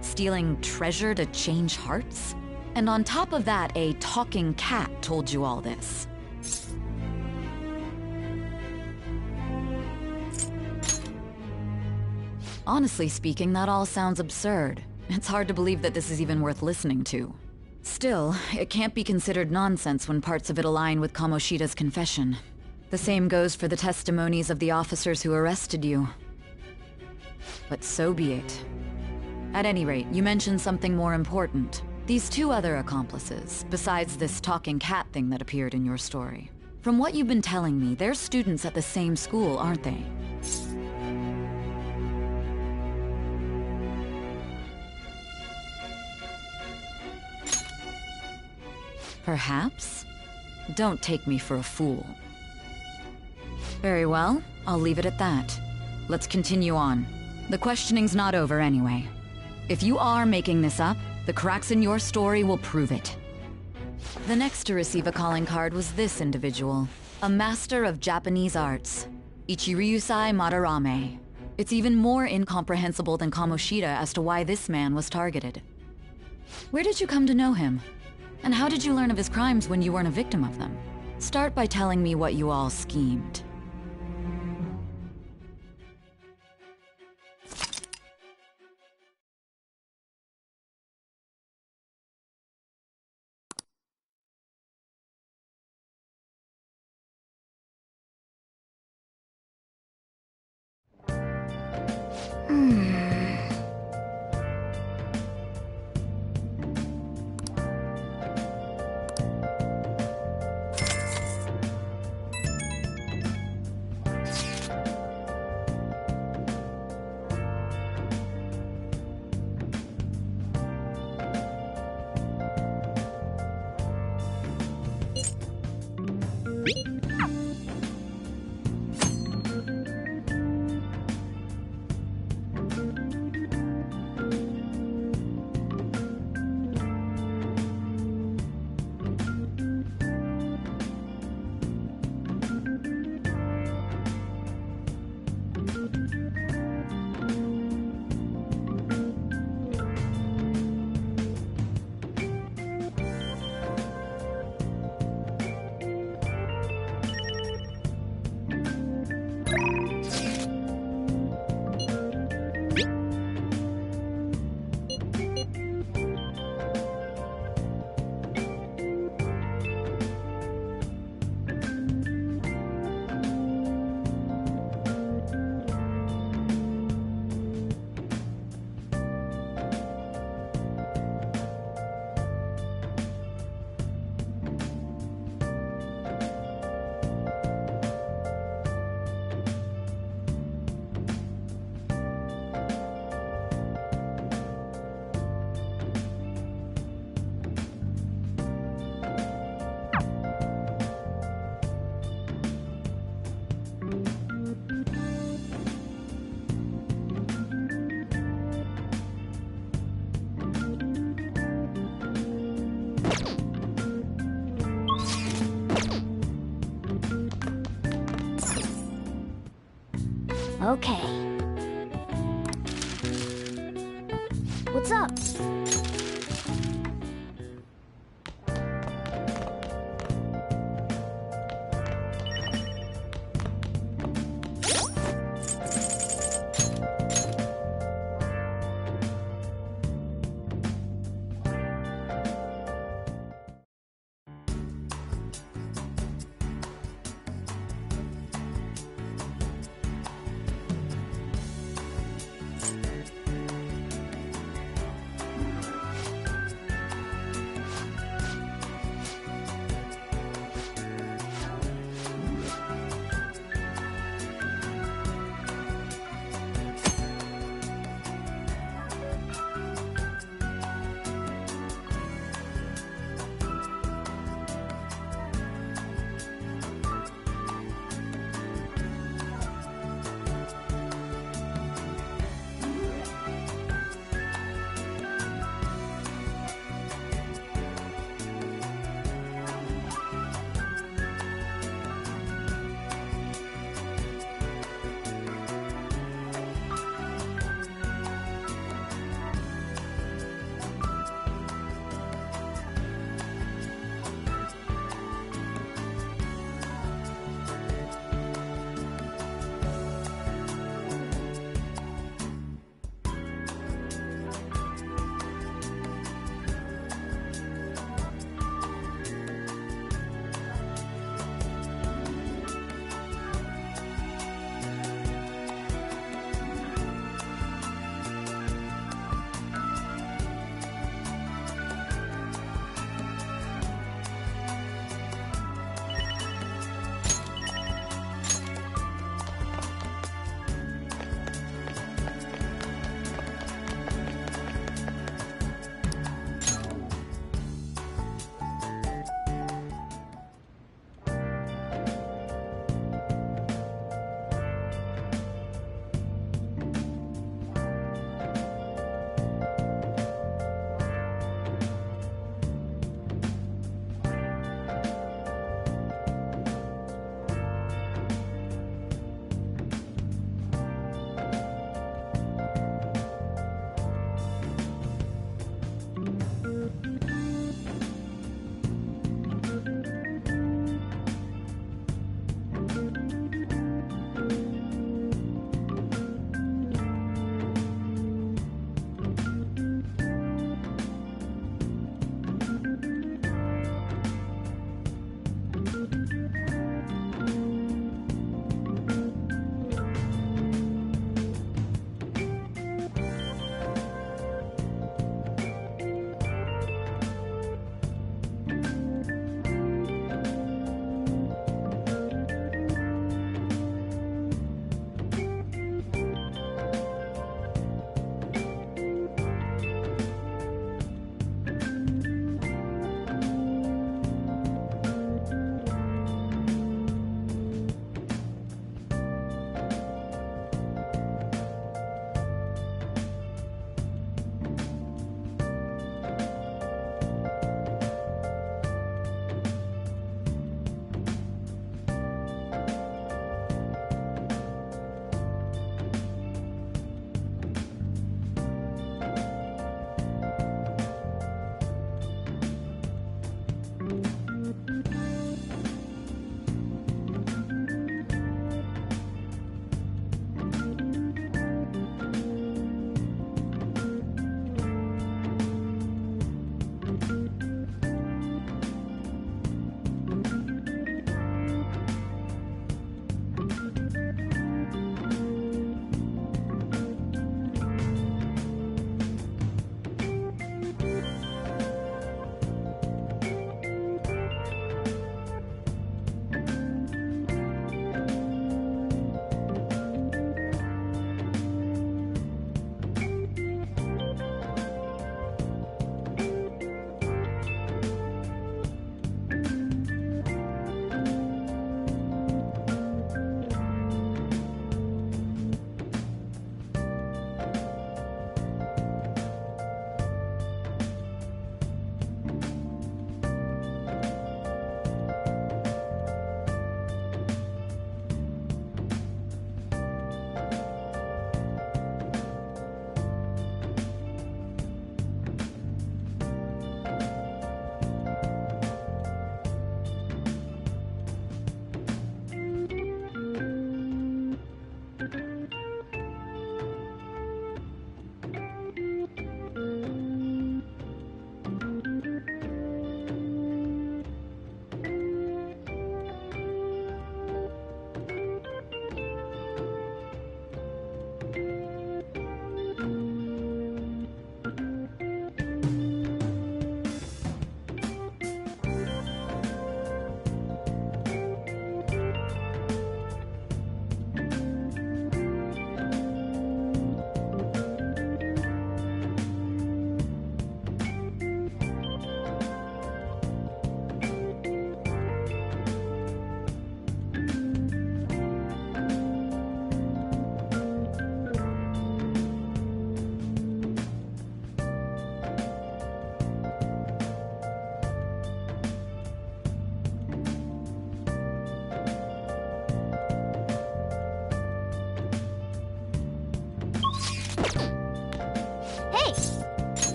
O: Stealing treasure to change hearts? And on top of that, a talking cat told you all this. Honestly speaking, that all sounds absurd. It's hard to believe that this is even worth listening to. Still, it can't be considered nonsense when parts of it align with Kamoshida's confession. The same goes for the testimonies of the officers who arrested you. But so be it. At any rate, you mentioned something more important. These two other accomplices, besides this talking cat thing that appeared in your story. From what you've been telling me, they're students at the same school, aren't they? Perhaps? Don't take me for a fool. Very well, I'll leave it at that. Let's continue on. The questioning's not over anyway. If you are making this up, the cracks in your story will prove it. The next to receive a calling card was this individual, a master of Japanese arts, Ichiryusai Madarame. It's even more incomprehensible than Kamoshida as to why this man was targeted. Where did you come to know him? And how did you learn of his crimes when you weren't a victim of them? Start by telling me what you all schemed.
F: Okay. What's up?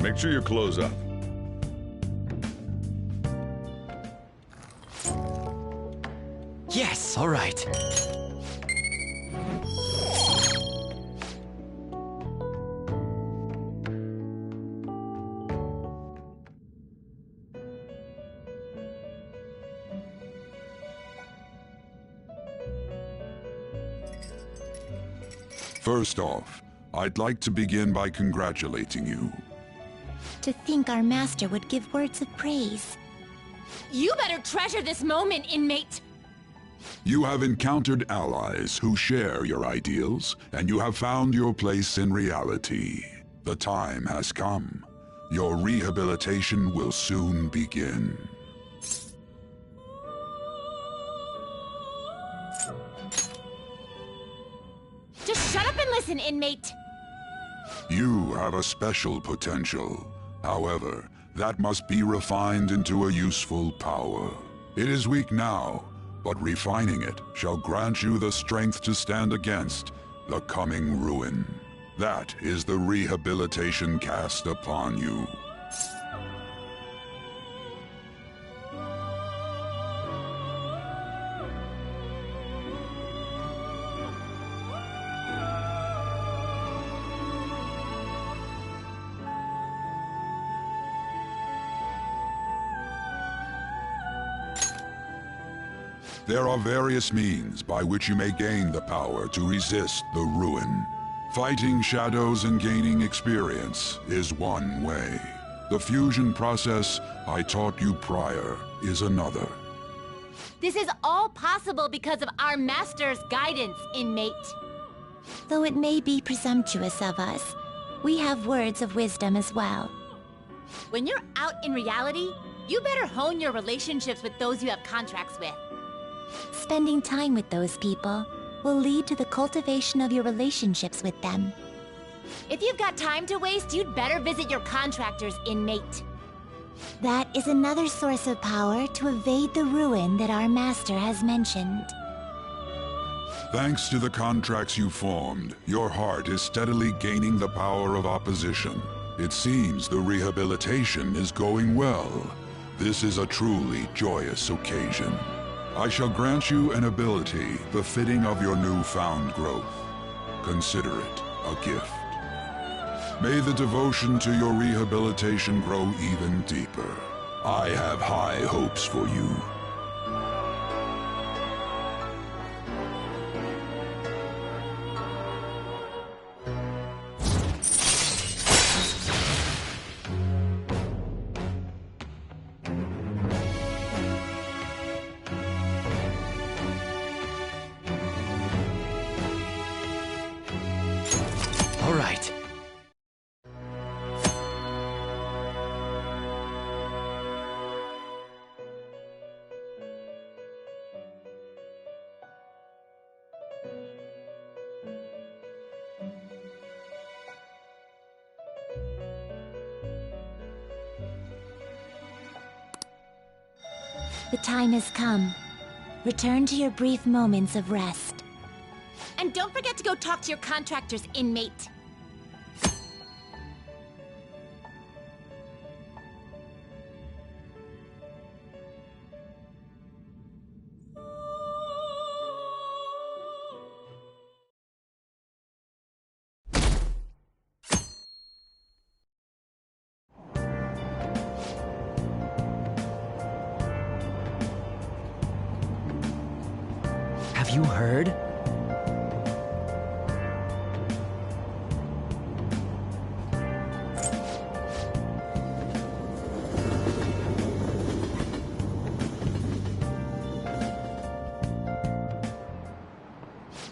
J: Make sure you close up.
E: Yes, all right.
S: First off, I'd like to begin by congratulating you.
F: To think our master would give words of praise.
C: You better treasure this moment, inmate!
S: You have encountered allies who share your ideals, and you have found your place in reality. The time has come. Your rehabilitation will soon begin.
C: Just shut up and listen, inmate!
S: You have a special potential. However, that must be refined into a useful power. It is weak now, but refining it shall grant you the strength to stand against the coming ruin. That is the rehabilitation cast upon you. There are various means by which you may gain the power to resist the ruin. Fighting shadows and gaining experience is one way. The fusion process I taught you prior is another.
C: This is all possible because of our master's guidance, inmate.
F: Though it may be presumptuous of us, we have words of wisdom as well.
C: When you're out in reality, you better hone your relationships with those you have contracts with.
F: Spending time with those people will lead to the cultivation of your relationships with them.
C: If you've got time to waste, you'd better visit your contractors, inmate.
F: That is another source of power to evade the ruin that our master has mentioned.
S: Thanks to the contracts you formed, your heart is steadily gaining the power of opposition. It seems the rehabilitation is going well. This is a truly joyous occasion. I shall grant you an ability befitting of your newfound growth. Consider it a gift. May the devotion to your rehabilitation grow even deeper. I have high hopes for you.
E: All right.
F: The time has come. Return to your brief moments of rest.
C: And don't forget to go talk to your contractors, inmate.
E: Have you heard?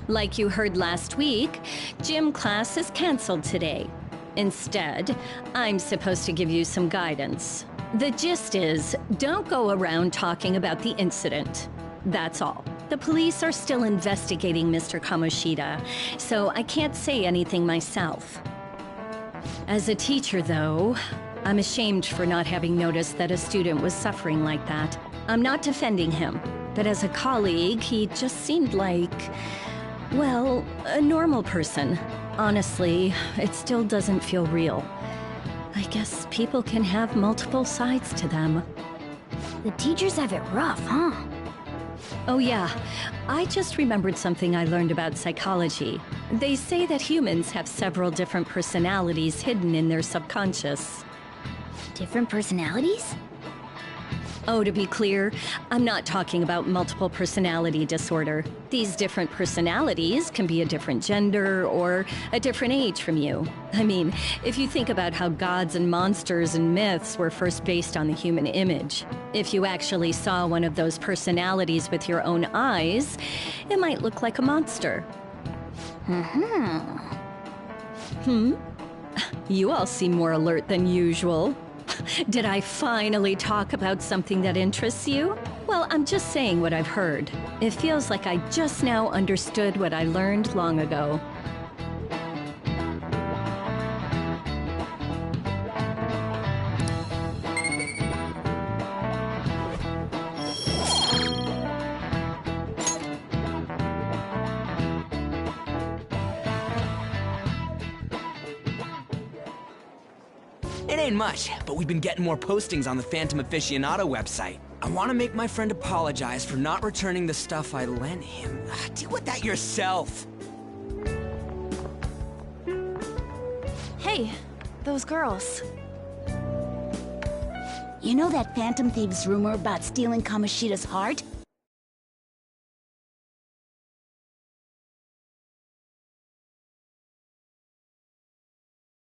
D: Like you heard last week, gym class is canceled today. Instead, I'm supposed to give you some guidance. The gist is, don't go around talking about the incident. That's all. The police are still investigating Mr. Kamoshida, so I can't say anything myself. As a teacher, though, I'm ashamed for not having noticed that a student was suffering like that. I'm not defending him, but as a colleague, he just seemed like, well, a normal person. Honestly, it still doesn't feel real. I guess people can have multiple sides to them.
F: The teachers have it rough, huh?
D: Oh yeah, I just remembered something I learned about psychology. They say that humans have several different personalities hidden in their subconscious.
F: Different personalities?
D: Oh, to be clear, I'm not talking about multiple personality disorder. These different personalities can be a different gender or a different age from you. I mean, if you think about how gods and monsters and myths were first based on the human image, if you actually saw one of those personalities with your own eyes, it might look like a monster. You all seem more alert than usual. Did I finally talk about something that interests you? Well, I'm just saying what I've heard. It feels like I just now understood what I learned long ago.
E: It ain't much, but we've been getting more postings on the Phantom Aficionado website. I want to make my friend apologize for not returning the stuff I lent him. Deal with that yourself.
C: Hey, those girls.
T: You know that Phantom Thieves rumor about stealing Kamoshida's heart?